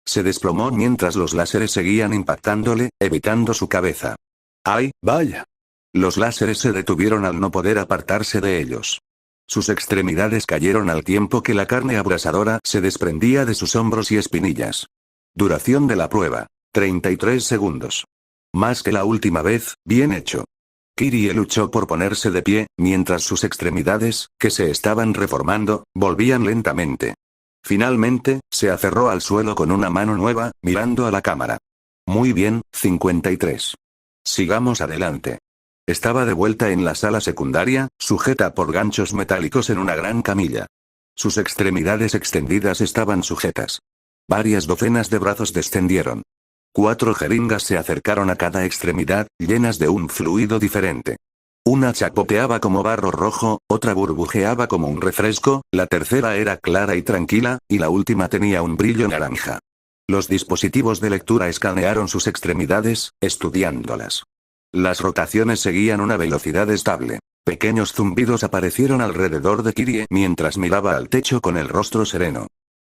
Se desplomó mientras los láseres seguían impactándole, evitando su cabeza. ¡Ay, vaya! Los láseres se detuvieron al no poder apartarse de ellos. Sus extremidades cayeron al tiempo que la carne abrasadora se desprendía de sus hombros y espinillas. Duración de la prueba. 33 segundos. Más que la última vez, bien hecho. Kyrie luchó por ponerse de pie, mientras sus extremidades, que se estaban reformando, volvían lentamente. Finalmente, se aferró al suelo con una mano nueva, mirando a la cámara. Muy bien, 53. Sigamos adelante. Estaba de vuelta en la sala secundaria, sujeta por ganchos metálicos en una gran camilla. Sus extremidades extendidas estaban sujetas. Varias docenas de brazos descendieron. 4 jeringas se acercaron a cada extremidad, llenas de un fluido diferente. Una chapoteaba como barro rojo, otra burbujeaba como un refresco, la tercera era clara y tranquila, y la última tenía un brillo naranja. Los dispositivos de lectura escanearon sus extremidades, estudiándolas. Las rotaciones seguían una velocidad estable. Pequeños zumbidos aparecieron alrededor de Kyrie mientras miraba al techo con el rostro sereno.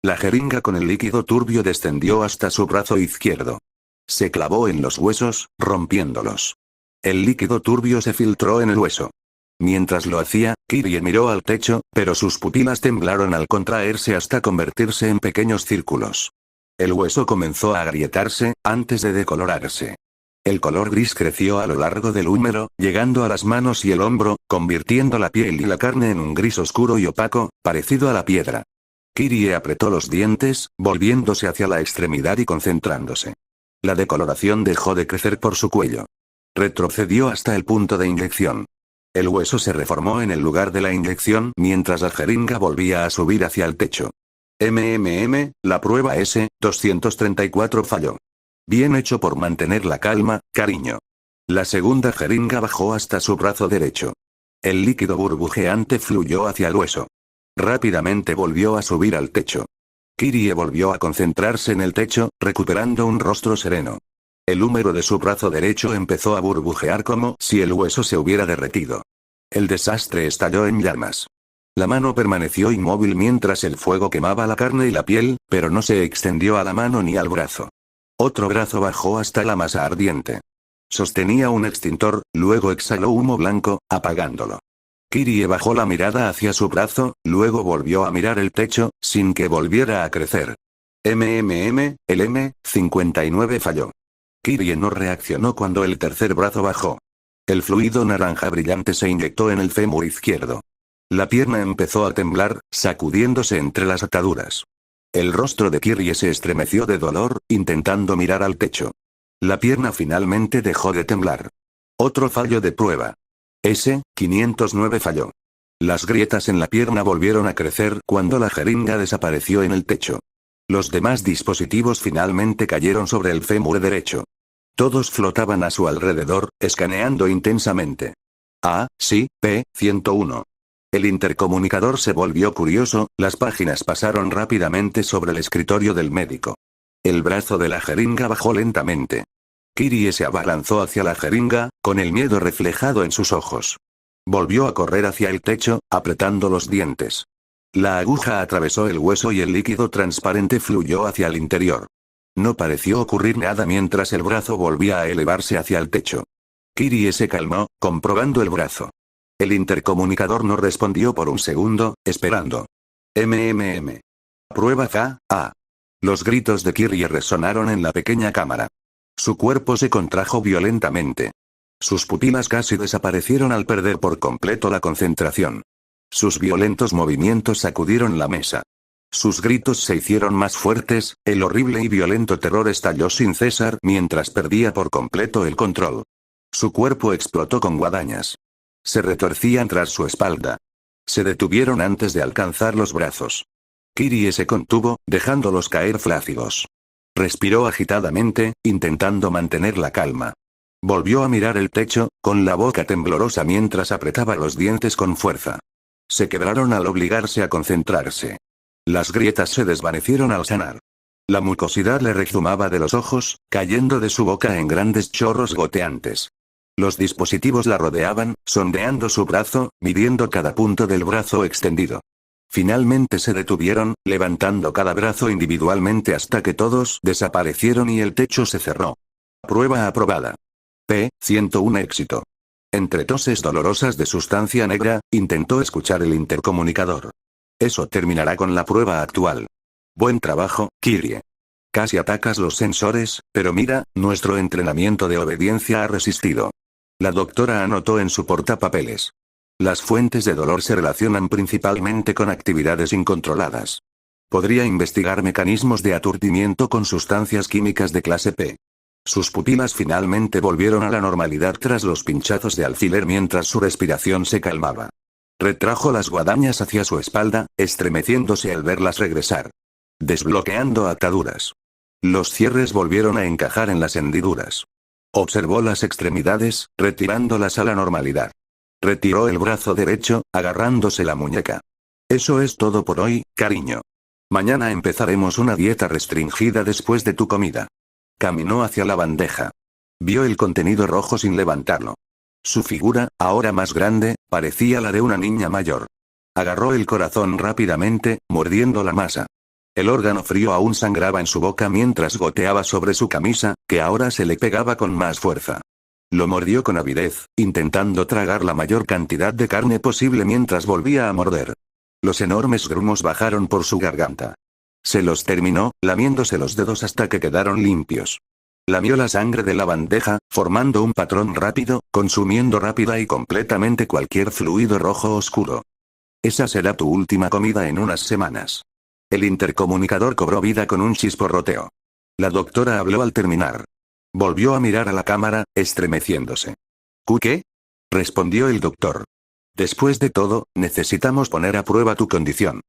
La jeringa con el líquido turbio descendió hasta su brazo izquierdo. Se clavó en los huesos, rompiéndolos. El líquido turbio se filtró en el hueso. Mientras lo hacía, Kyrie miró al techo, pero sus pupilas temblaron al contraerse hasta convertirse en pequeños círculos. El hueso comenzó a agrietarse, antes de decolorarse. El color gris creció a lo largo del húmero, llegando a las manos y el hombro, convirtiendo la piel y la carne en un gris oscuro y opaco, parecido a la piedra. Kyrie apretó los dientes, volviéndose hacia la extremidad y concentrándose. La decoloración dejó de crecer por su cuello. Retrocedió hasta el punto de inyección. El hueso se reformó en el lugar de la inyección mientras la jeringa volvía a subir hacia el techo. La prueba S-234 falló. Bien hecho por mantener la calma, cariño. La segunda jeringa bajó hasta su brazo derecho. El líquido burbujeante fluyó hacia el hueso. Rápidamente volvió a subir al techo. Kirie volvió a concentrarse en el techo, recuperando un rostro sereno. El húmero de su brazo derecho empezó a burbujear como si el hueso se hubiera derretido. El desastre estalló en llamas. La mano permaneció inmóvil mientras el fuego quemaba la carne y la piel, pero no se extendió a la mano ni al brazo. Otro brazo bajó hasta la masa ardiente. Sostenía un extintor, luego exhaló humo blanco, apagándolo. Kirie bajó la mirada hacia su brazo, luego volvió a mirar el techo, sin que volviera a crecer. El M-59 falló. Kirie no reaccionó cuando el tercer brazo bajó. El fluido naranja brillante se inyectó en el fémur izquierdo. La pierna empezó a temblar, sacudiéndose entre las ataduras. El rostro de Kirie se estremeció de dolor, intentando mirar al techo. La pierna finalmente dejó de temblar. Otro fallo de prueba. S-509 falló. Las grietas en la pierna volvieron a crecer cuando la jeringa desapareció en el techo. Los demás dispositivos finalmente cayeron sobre el fémur derecho. Todos flotaban a su alrededor, escaneando intensamente. Ah, sí, P-101. El intercomunicador se volvió curioso, las páginas pasaron rápidamente sobre el escritorio del médico. El brazo de la jeringa bajó lentamente. Kirie se abalanzó hacia la jeringa, con el miedo reflejado en sus ojos. Volvió a correr hacia el techo, apretando los dientes. La aguja atravesó el hueso y el líquido transparente fluyó hacia el interior. No pareció ocurrir nada mientras el brazo volvía a elevarse hacia el techo. Kirie se calmó, comprobando el brazo. El intercomunicador no respondió por un segundo, esperando. Prueba K.A. Los gritos de Kirie resonaron en la pequeña cámara. Su cuerpo se contrajo violentamente. Sus pupilas casi desaparecieron al perder por completo la concentración. Sus violentos movimientos sacudieron la mesa. Sus gritos se hicieron más fuertes, el horrible y violento terror estalló sin cesar mientras perdía por completo el control. Su cuerpo explotó con guadañas. Se retorcían tras su espalda. Se detuvieron antes de alcanzar los brazos. Kirie se contuvo, dejándolos caer flácidos. Respiró agitadamente, intentando mantener la calma. Volvió a mirar el techo, con la boca temblorosa mientras apretaba los dientes con fuerza. Se quebraron al obligarse a concentrarse. Las grietas se desvanecieron al sanar. La mucosidad le rezumaba de los ojos, cayendo de su boca en grandes chorros goteantes. Los dispositivos la rodeaban, sondeando su brazo, midiendo cada punto del brazo extendido. Finalmente se detuvieron, levantando cada brazo individualmente hasta que todos desaparecieron y el techo se cerró. Prueba aprobada. P-101 éxito. Entre toses dolorosas de sustancia negra, intentó escuchar el intercomunicador. Eso terminará con la prueba actual. Buen trabajo, Kirie. Casi atacas los sensores, pero mira, nuestro entrenamiento de obediencia ha resistido. La doctora anotó en su portapapeles. Las fuentes de dolor se relacionan principalmente con actividades incontroladas. Podría investigar mecanismos de aturdimiento con sustancias químicas de clase P. Sus pupilas finalmente volvieron a la normalidad tras los pinchazos de alfiler mientras su respiración se calmaba. Retrajo las guadañas hacia su espalda, estremeciéndose al verlas regresar. Desbloqueando ataduras. Los cierres volvieron a encajar en las hendiduras. Observó las extremidades, retirándolas a la normalidad. Retiró el brazo derecho, agarrándose la muñeca. Eso es todo por hoy, cariño. Mañana empezaremos una dieta restringida después de tu comida. Caminó hacia la bandeja. Vio el contenido rojo sin levantarlo. Su figura, ahora más grande, parecía la de una niña mayor. Agarró el corazón rápidamente, mordiendo la masa. El órgano frío aún sangraba en su boca mientras goteaba sobre su camisa, que ahora se le pegaba con más fuerza. Lo mordió con avidez, intentando tragar la mayor cantidad de carne posible mientras volvía a morder. Los enormes grumos bajaron por su garganta. Se los terminó, lamiéndose los dedos hasta que quedaron limpios. Lamió la sangre de la bandeja, formando un patrón rápido, consumiendo rápida y completamente cualquier fluido rojo oscuro. Esa será tu última comida en unas semanas. El intercomunicador cobró vida con un chisporroteo. La doctora habló al terminar. Volvió a mirar a la cámara, estremeciéndose. ¿Qué? Respondió el doctor. Después de todo, necesitamos poner a prueba tu condición.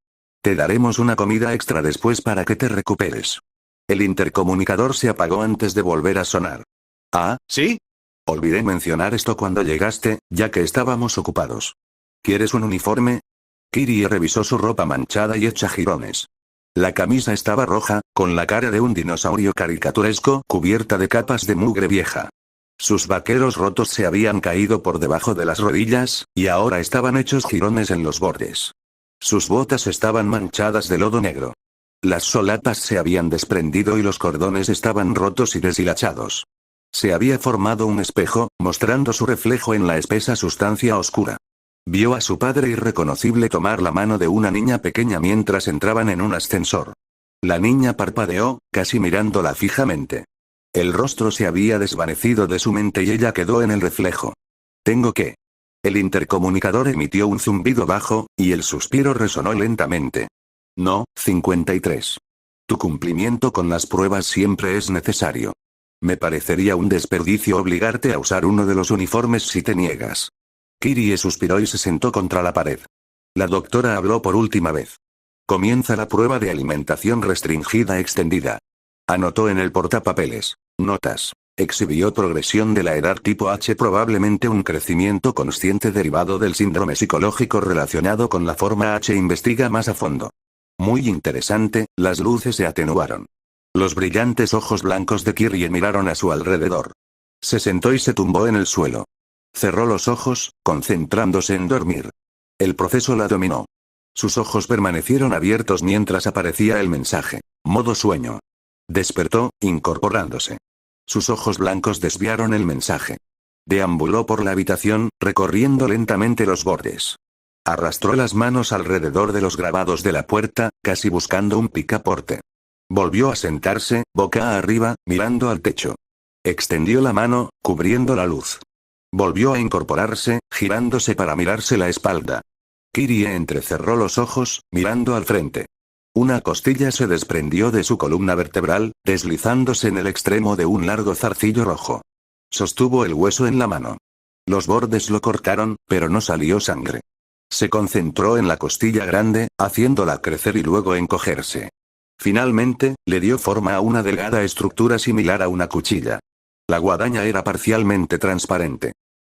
Te daremos una comida extra después para que te recuperes. El intercomunicador se apagó antes de volver a sonar. Ah, ¿sí? Olvidé mencionar esto cuando llegaste, ya que estábamos ocupados. ¿Quieres un uniforme? Kirie revisó su ropa manchada y hecha jirones. La camisa estaba roja, con la cara de un dinosaurio caricaturesco cubierta de capas de mugre vieja. Sus vaqueros rotos se habían caído por debajo de las rodillas, y ahora estaban hechos jirones en los bordes. Sus botas estaban manchadas de lodo negro. Las solapas se habían desprendido y los cordones estaban rotos y deshilachados. Se había formado un espejo, mostrando su reflejo en la espesa sustancia oscura. Vio a su padre irreconocible tomar la mano de una niña pequeña mientras entraban en un ascensor. La niña parpadeó, casi mirándola fijamente. El rostro se había desvanecido de su mente y ella quedó en el reflejo. Tengo que. El intercomunicador emitió un zumbido bajo, y el suspiro resonó lentamente. No, 53. Tu cumplimiento con las pruebas siempre es necesario. Me parecería un desperdicio obligarte a usar uno de los uniformes si te niegas. Kirie suspiró y se sentó contra la pared. La doctora habló por última vez. Comienza la prueba de alimentación restringida extendida. Anotó en el portapapeles. Notas. Exhibió progresión de la edad tipo H, probablemente un crecimiento consciente derivado del síndrome psicológico relacionado con la forma H. Investiga más a fondo. Muy interesante, las luces se atenuaron. Los brillantes ojos blancos de Kirie miraron a su alrededor. Se sentó y se tumbó en el suelo. Cerró los ojos, concentrándose en dormir. El proceso la dominó. Sus ojos permanecieron abiertos mientras aparecía el mensaje. Modo sueño. Despertó, incorporándose. Sus ojos blancos desviaron el mensaje. Deambuló por la habitación, recorriendo lentamente los bordes. Arrastró las manos alrededor de los grabados de la puerta, casi buscando un picaporte. Volvió a sentarse, boca arriba, mirando al techo. Extendió la mano, cubriendo la luz. Volvió a incorporarse, girándose para mirarse la espalda. Kirie entrecerró los ojos, mirando al frente. Una costilla se desprendió de su columna vertebral, deslizándose en el extremo de un largo zarcillo rojo. Sostuvo el hueso en la mano. Los bordes lo cortaron, pero no salió sangre. Se concentró en la costilla grande, haciéndola crecer y luego encogerse. Finalmente, le dio forma a una delgada estructura similar a una cuchilla. La guadaña era parcialmente transparente.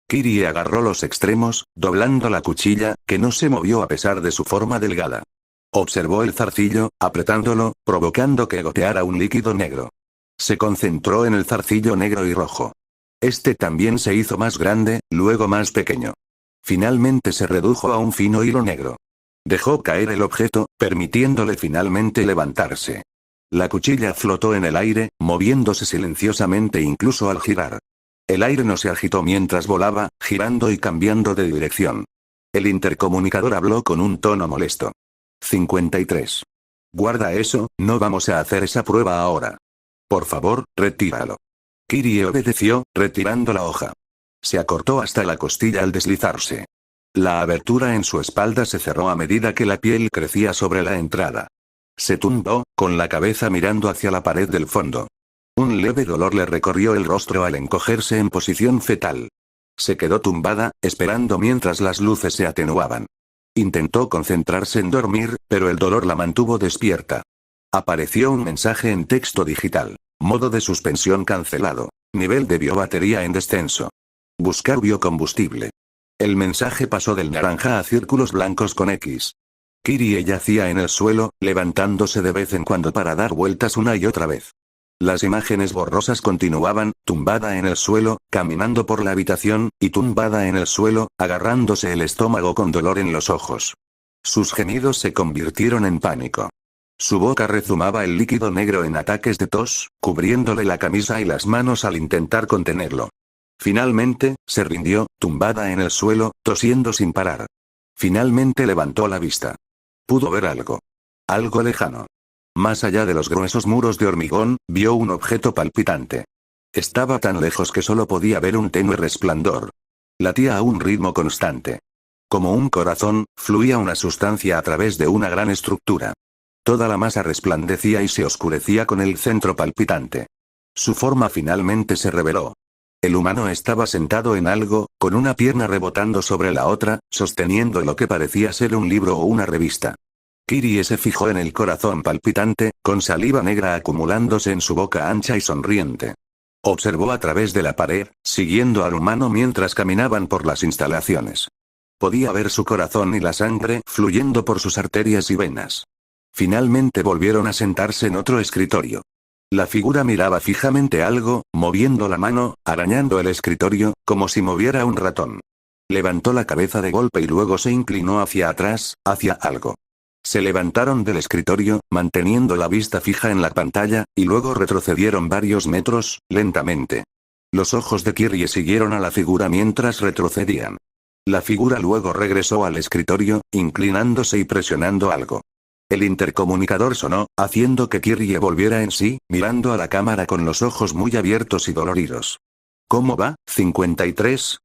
Kirie agarró los extremos, doblando la cuchilla, que no se movió a pesar de su forma delgada. Observó el zarcillo, apretándolo, provocando que goteara un líquido negro. Se concentró en el zarcillo negro y rojo. Este también se hizo más grande, luego más pequeño. Finalmente se redujo a un fino hilo negro. Dejó caer el objeto, permitiéndole finalmente levantarse. La cuchilla flotó en el aire, moviéndose silenciosamente incluso al girar. El aire no se agitó mientras volaba, girando y cambiando de dirección. El intercomunicador habló con un tono molesto. 53. Guarda eso, no vamos a hacer esa prueba ahora. Por favor, retíralo. Kirie obedeció, retirando la hoja. Se acortó hasta la costilla al deslizarse. La abertura en su espalda se cerró a medida que la piel crecía sobre la entrada. Se tumbó, con la cabeza mirando hacia la pared del fondo. Un leve dolor le recorrió el rostro al encogerse en posición fetal. Se quedó tumbada, esperando mientras las luces se atenuaban. Intentó concentrarse en dormir, pero el dolor la mantuvo despierta. Apareció un mensaje en texto digital. Modo de suspensión cancelado. Nivel de biobatería en descenso. Buscar biocombustible. El mensaje pasó del naranja a círculos blancos con X. Kirie yacía en el suelo, levantándose de vez en cuando para dar vueltas una y otra vez. Las imágenes borrosas continuaban, tumbada en el suelo, caminando por la habitación, y tumbada en el suelo, agarrándose el estómago con dolor en los ojos. Sus gemidos se convirtieron en pánico. Su boca rezumaba el líquido negro en ataques de tos, cubriéndole la camisa y las manos al intentar contenerlo. Finalmente, se rindió, tumbada en el suelo, tosiendo sin parar. Finalmente levantó la vista. Pudo ver algo. Algo lejano. Más allá de los gruesos muros de hormigón, vio un objeto palpitante. Estaba tan lejos que solo podía ver un tenue resplandor. Latía a un ritmo constante. Como un corazón, fluía una sustancia a través de una gran estructura. Toda la masa resplandecía y se oscurecía con el centro palpitante. Su forma finalmente se reveló. El humano estaba sentado en algo, con una pierna rebotando sobre la otra, sosteniendo lo que parecía ser un libro o una revista. Kirie se fijó en el corazón palpitante, con saliva negra acumulándose en su boca ancha y sonriente. Observó a través de la pared, siguiendo al humano mientras caminaban por las instalaciones. Podía ver su corazón y la sangre fluyendo por sus arterias y venas. Finalmente volvieron a sentarse en otro escritorio. La figura miraba fijamente algo, moviendo la mano, arañando el escritorio, como si moviera un ratón. Levantó la cabeza de golpe y luego se inclinó hacia atrás, hacia algo. Se levantaron del escritorio, manteniendo la vista fija en la pantalla, y luego retrocedieron varios metros, lentamente. Los ojos de Kirie siguieron a la figura mientras retrocedían. La figura luego regresó al escritorio, inclinándose y presionando algo. El intercomunicador sonó, haciendo que Kirie volviera en sí, mirando a la cámara con los ojos muy abiertos y doloridos. ¿Cómo va, 53?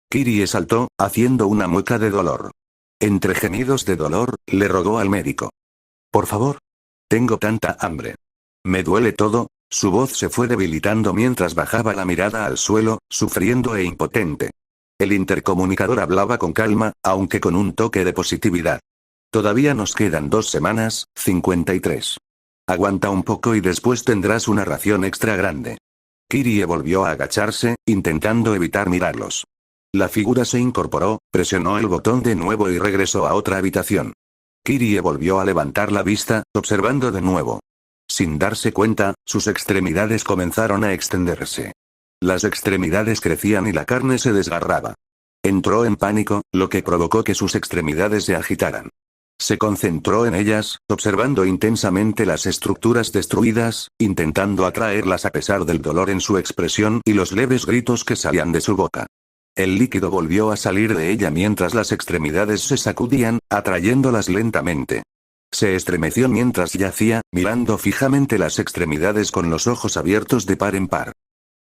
Kirie saltó, haciendo una mueca de dolor. Entre gemidos de dolor, le rogó al médico. Por favor. Tengo tanta hambre. Me duele todo. Su voz se fue debilitando mientras bajaba la mirada al suelo, sufriendo e impotente. El intercomunicador hablaba con calma, aunque con un toque de positividad. Todavía nos quedan 2 semanas, 53. Aguanta un poco y después tendrás una ración extra grande. Kirie volvió a agacharse, intentando evitar mirarlos. La figura se incorporó, presionó el botón de nuevo y regresó a otra habitación. Kirie volvió a levantar la vista, observando de nuevo. Sin darse cuenta, sus extremidades comenzaron a extenderse. Las extremidades crecían y la carne se desgarraba. Entró en pánico, lo que provocó que sus extremidades se agitaran. Se concentró en ellas, observando intensamente las estructuras destruidas, intentando atraerlas a pesar del dolor en su expresión y los leves gritos que salían de su boca. El líquido volvió a salir de ella mientras las extremidades se sacudían, atrayéndolas lentamente. Se estremeció mientras yacía, mirando fijamente las extremidades con los ojos abiertos de par en par.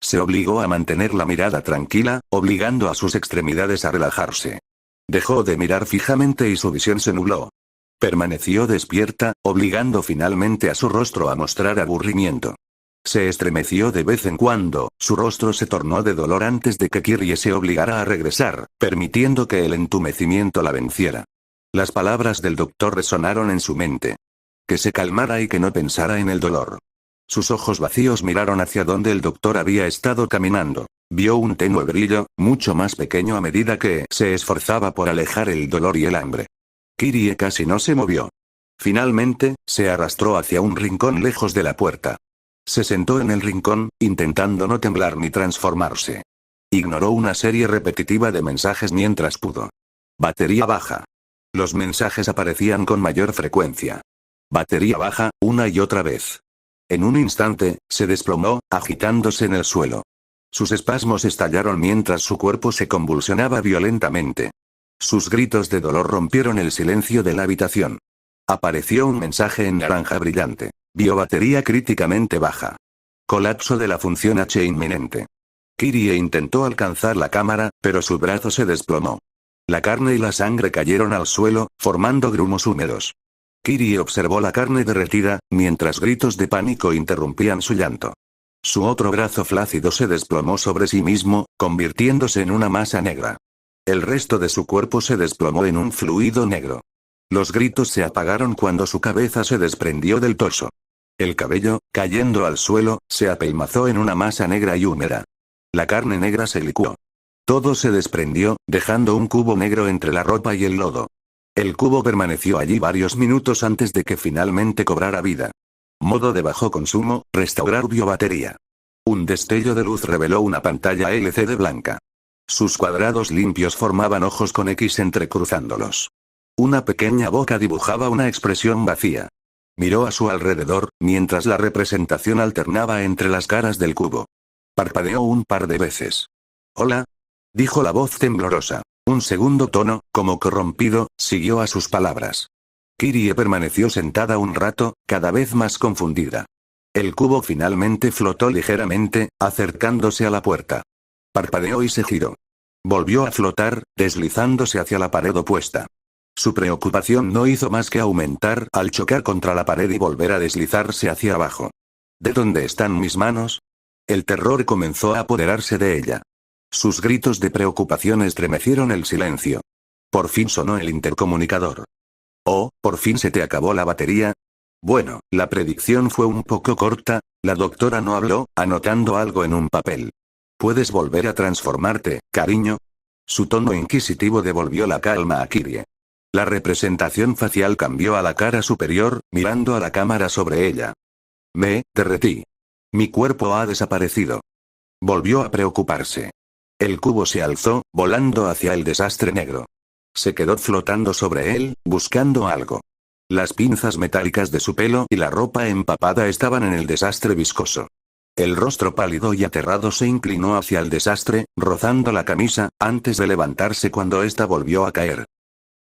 Se obligó a mantener la mirada tranquila, obligando a sus extremidades a relajarse. Dejó de mirar fijamente y su visión se nubló. Permaneció despierta, obligando finalmente a su rostro a mostrar aburrimiento. Se estremeció de vez en cuando, su rostro se tornó de dolor antes de que Kirie se obligara a regresar, permitiendo que el entumecimiento la venciera. Las palabras del doctor resonaron en su mente. Que se calmara y que no pensara en el dolor. Sus ojos vacíos miraron hacia donde el doctor había estado caminando. Vio un tenue brillo, mucho más pequeño a medida que se esforzaba por alejar el dolor y el hambre. Kirie casi no se movió. Finalmente, se arrastró hacia un rincón lejos de la puerta. Se sentó en el rincón, intentando no temblar ni transformarse. Ignoró una serie repetitiva de mensajes mientras pudo. Batería baja. Los mensajes aparecían con mayor frecuencia. Batería baja, una y otra vez. En un instante, se desplomó, agitándose en el suelo. Sus espasmos estallaron mientras su cuerpo se convulsionaba violentamente. Sus gritos de dolor rompieron el silencio de la habitación. Apareció un mensaje en naranja brillante. Biobatería críticamente baja. Colapso de la función H inminente. Kirie intentó alcanzar la cámara, pero su brazo se desplomó. La carne y la sangre cayeron al suelo, formando grumos húmedos. Kirie observó la carne derretida, mientras gritos de pánico interrumpían su llanto. Su otro brazo flácido se desplomó sobre sí mismo, convirtiéndose en una masa negra. El resto de su cuerpo se desplomó en un fluido negro. Los gritos se apagaron cuando su cabeza se desprendió del torso. El cabello, cayendo al suelo, se apelmazó en una masa negra y húmeda. La carne negra se licuó. Todo se desprendió, dejando un cubo negro entre la ropa y el lodo. El cubo permaneció allí varios minutos antes de que finalmente cobrara vida. Modo de bajo consumo, restaurar biobatería. Un destello de luz reveló una pantalla LCD blanca. Sus cuadrados limpios formaban ojos con X entrecruzándolos. Una pequeña boca dibujaba una expresión vacía. Miró a su alrededor, mientras la representación alternaba entre las caras del cubo. Parpadeó un par de veces. «Hola», dijo la voz temblorosa. Un segundo tono, como corrompido, siguió a sus palabras. Kirie permaneció sentada un rato, cada vez más confundida. El cubo finalmente flotó ligeramente, acercándose a la puerta. Parpadeó y se giró. Volvió a flotar, deslizándose hacia la pared opuesta. Su preocupación no hizo más que aumentar al chocar contra la pared y volver a deslizarse hacia abajo. ¿De dónde están mis manos? El terror comenzó a apoderarse de ella. Sus gritos de preocupación estremecieron el silencio. Por fin sonó el intercomunicador. Oh, ¿por fin se te acabó la batería? Bueno, la predicción fue un poco corta, la doctora no habló, anotando algo en un papel. ¿Puedes volver a transformarte, cariño? Su tono inquisitivo devolvió la calma a Kyrie. La representación facial cambió a la cara superior, mirando a la cámara sobre ella. Me derretí. Mi cuerpo ha desaparecido. Volvió a preocuparse. El cubo se alzó, volando hacia el desastre negro. Se quedó flotando sobre él, buscando algo. Las pinzas metálicas de su pelo y la ropa empapada estaban en el desastre viscoso. El rostro pálido y aterrado se inclinó hacia el desastre, rozando la camisa, antes de levantarse cuando ésta volvió a caer.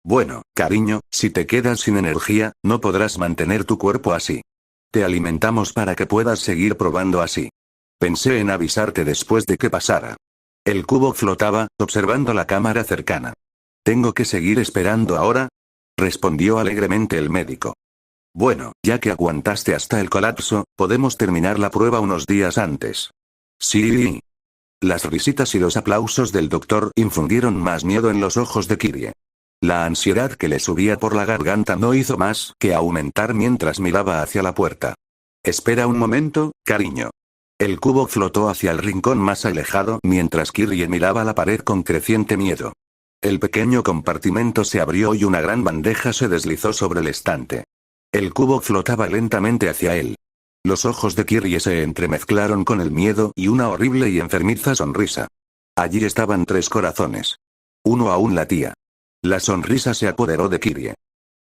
Bueno, cariño, si te quedas sin energía, no podrás mantener tu cuerpo así. Te alimentamos para que puedas seguir probando así. Pensé en avisarte después de que pasara. El cubo flotaba, observando la cámara cercana. ¿Tengo que seguir esperando ahora? Respondió alegremente el médico. Bueno, ya que aguantaste hasta el colapso, podemos terminar la prueba unos días antes. Sí. Las risitas y los aplausos del doctor infundieron más miedo en los ojos de Kyrie. La ansiedad que le subía por la garganta no hizo más que aumentar mientras miraba hacia la puerta. Espera un momento, cariño. El cubo flotó hacia el rincón más alejado mientras Kyrie miraba la pared con creciente miedo. El pequeño compartimento se abrió y una gran bandeja se deslizó sobre el estante. El cubo flotaba lentamente hacia él. Los ojos de Kyrie se entremezclaron con el miedo y una horrible y enfermiza sonrisa. Allí estaban 3 corazones. Uno aún latía. La sonrisa se apoderó de Kyrie.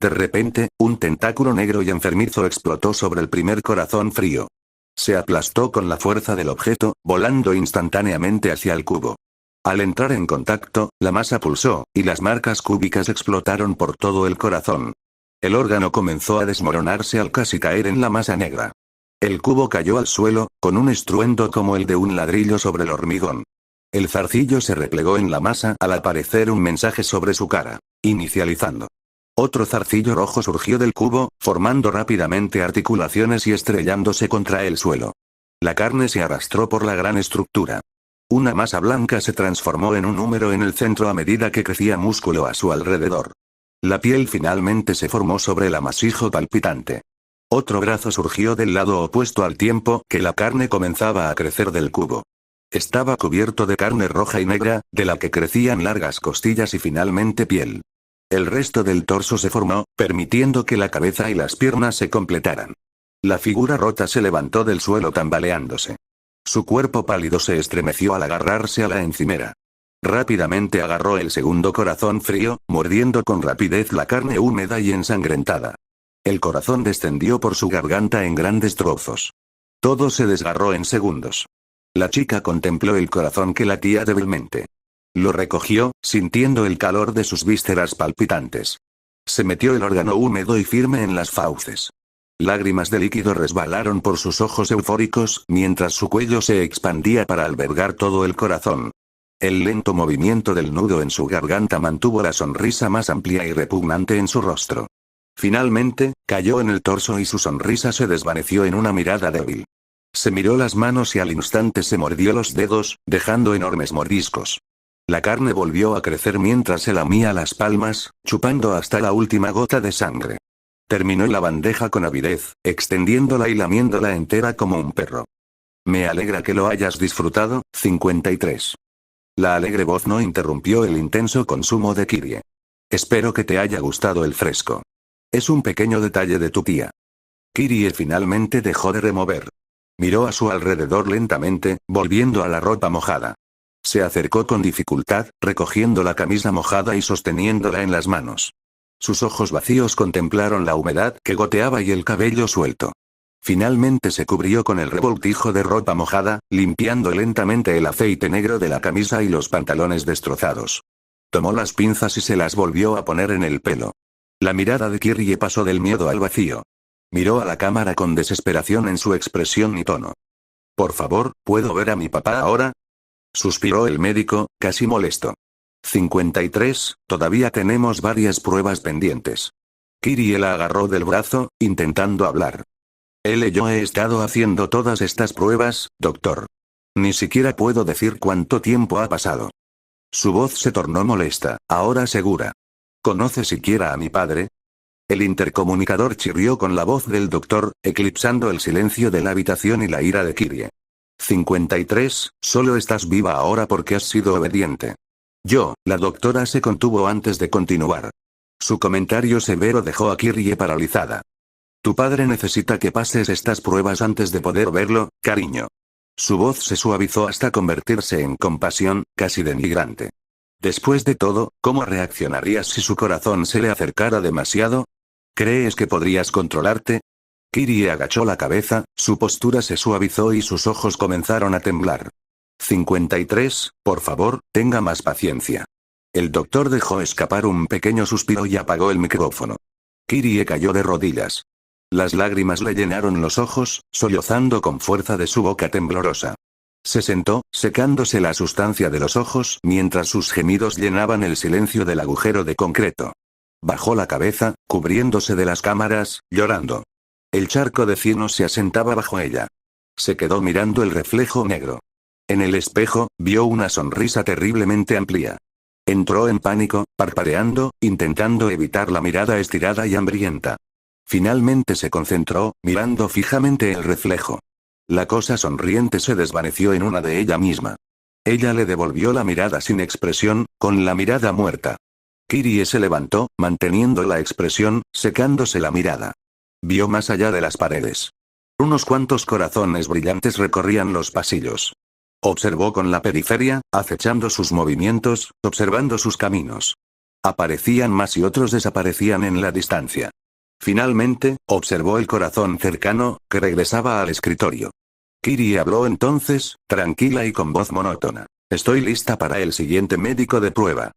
De repente, un tentáculo negro y enfermizo explotó sobre el primer corazón frío. Se aplastó con la fuerza del objeto, volando instantáneamente hacia el cubo. Al entrar en contacto, la masa pulsó, y las marcas cúbicas explotaron por todo el corazón. El órgano comenzó a desmoronarse al casi caer en la masa negra. El cubo cayó al suelo, con un estruendo como el de un ladrillo sobre el hormigón. El zarcillo se replegó en la masa al aparecer un mensaje sobre su cara. Inicializando. Otro zarcillo rojo surgió del cubo, formando rápidamente articulaciones y estrellándose contra el suelo. La carne se arrastró por la gran estructura. Una masa blanca se transformó en un número en el centro a medida que crecía músculo a su alrededor. La piel finalmente se formó sobre el amasijo palpitante. Otro brazo surgió del lado opuesto al tiempo que la carne comenzaba a crecer del cubo. Estaba cubierto de carne roja y negra, de la que crecían largas costillas y finalmente piel. El resto del torso se formó, permitiendo que la cabeza y las piernas se completaran. La figura rota se levantó del suelo tambaleándose. Su cuerpo pálido se estremeció al agarrarse a la encimera. Rápidamente agarró el segundo corazón frío, mordiendo con rapidez la carne húmeda y ensangrentada. El corazón descendió por su garganta en grandes trozos. Todo se desgarró en segundos. La chica contempló el corazón que latía débilmente. Lo recogió, sintiendo el calor de sus vísceras palpitantes. Se metió el órgano húmedo y firme en las fauces. Lágrimas de líquido resbalaron por sus ojos eufóricos mientras su cuello se expandía para albergar todo el corazón. El lento movimiento del nudo en su garganta mantuvo la sonrisa más amplia y repugnante en su rostro. Finalmente, cayó en el torso y su sonrisa se desvaneció en una mirada débil. Se miró las manos y al instante se mordió los dedos, dejando enormes mordiscos. La carne volvió a crecer mientras se lamía las palmas, chupando hasta la última gota de sangre. Terminó la bandeja con avidez, extendiéndola y lamiéndola entera como un perro. Me alegra que lo hayas disfrutado. 53. La alegre voz no interrumpió el intenso consumo de Kyrie. Espero que te haya gustado el fresco. Es un pequeño detalle de tu tía. Kyrie finalmente dejó de remover. Miró a su alrededor lentamente, volviendo a la ropa mojada. Se acercó con dificultad, recogiendo la camisa mojada y sosteniéndola en las manos. Sus ojos vacíos contemplaron la humedad que goteaba y el cabello suelto. Finalmente se cubrió con el revoltijo de ropa mojada, limpiando lentamente el aceite negro de la camisa y los pantalones destrozados. Tomó las pinzas y se las volvió a poner en el pelo. La mirada de Kyrie pasó del miedo al vacío. Miró a la cámara con desesperación en su expresión y tono. Por favor, ¿puedo ver a mi papá ahora? Suspiró el médico, casi molesto. 53, todavía tenemos varias pruebas pendientes. Kirie la agarró del brazo, intentando hablar. Yo he estado haciendo todas estas pruebas, doctor. Ni siquiera puedo decir cuánto tiempo ha pasado. Su voz se tornó molesta, ahora segura. ¿Conoce siquiera a mi padre? El intercomunicador chirrió con la voz del doctor, eclipsando el silencio de la habitación y la ira de Kirie. 53, solo estás viva ahora porque has sido obediente. La doctora se contuvo antes de continuar. Su comentario severo dejó a Kirie paralizada. Tu padre necesita que pases estas pruebas antes de poder verlo, cariño. Su voz se suavizó hasta convertirse en compasión, casi denigrante. Después de todo, ¿cómo reaccionarías si su corazón se le acercara demasiado? ¿Crees que podrías controlarte? Kirie agachó la cabeza, su postura se suavizó y sus ojos comenzaron a temblar. 53, por favor, tenga más paciencia. El doctor dejó escapar un pequeño suspiro y apagó el micrófono. Kirie cayó de rodillas. Las lágrimas le llenaron los ojos, sollozando con fuerza de su boca temblorosa. Se sentó, secándose la sustancia de los ojos mientras sus gemidos llenaban el silencio del agujero de concreto. Bajó la cabeza, cubriéndose de las cámaras, llorando. El charco de cieno se asentaba bajo ella. Se quedó mirando el reflejo negro. En el espejo, vio una sonrisa terriblemente amplia. Entró en pánico, parpadeando, intentando evitar la mirada estirada y hambrienta. Finalmente se concentró, mirando fijamente el reflejo. La cosa sonriente se desvaneció en una de ella misma. Ella le devolvió la mirada sin expresión, con la mirada muerta. Kirie se levantó, manteniendo la expresión, secándose la mirada. Vio más allá de las paredes. Unos cuantos corazones brillantes recorrían los pasillos. Observó con la periferia, acechando sus movimientos, observando sus caminos. Aparecían más y otros desaparecían en la distancia. Finalmente, observó el corazón cercano, que regresaba al escritorio. Kirie habló entonces, tranquila y con voz monótona. Estoy lista para el siguiente médico de prueba.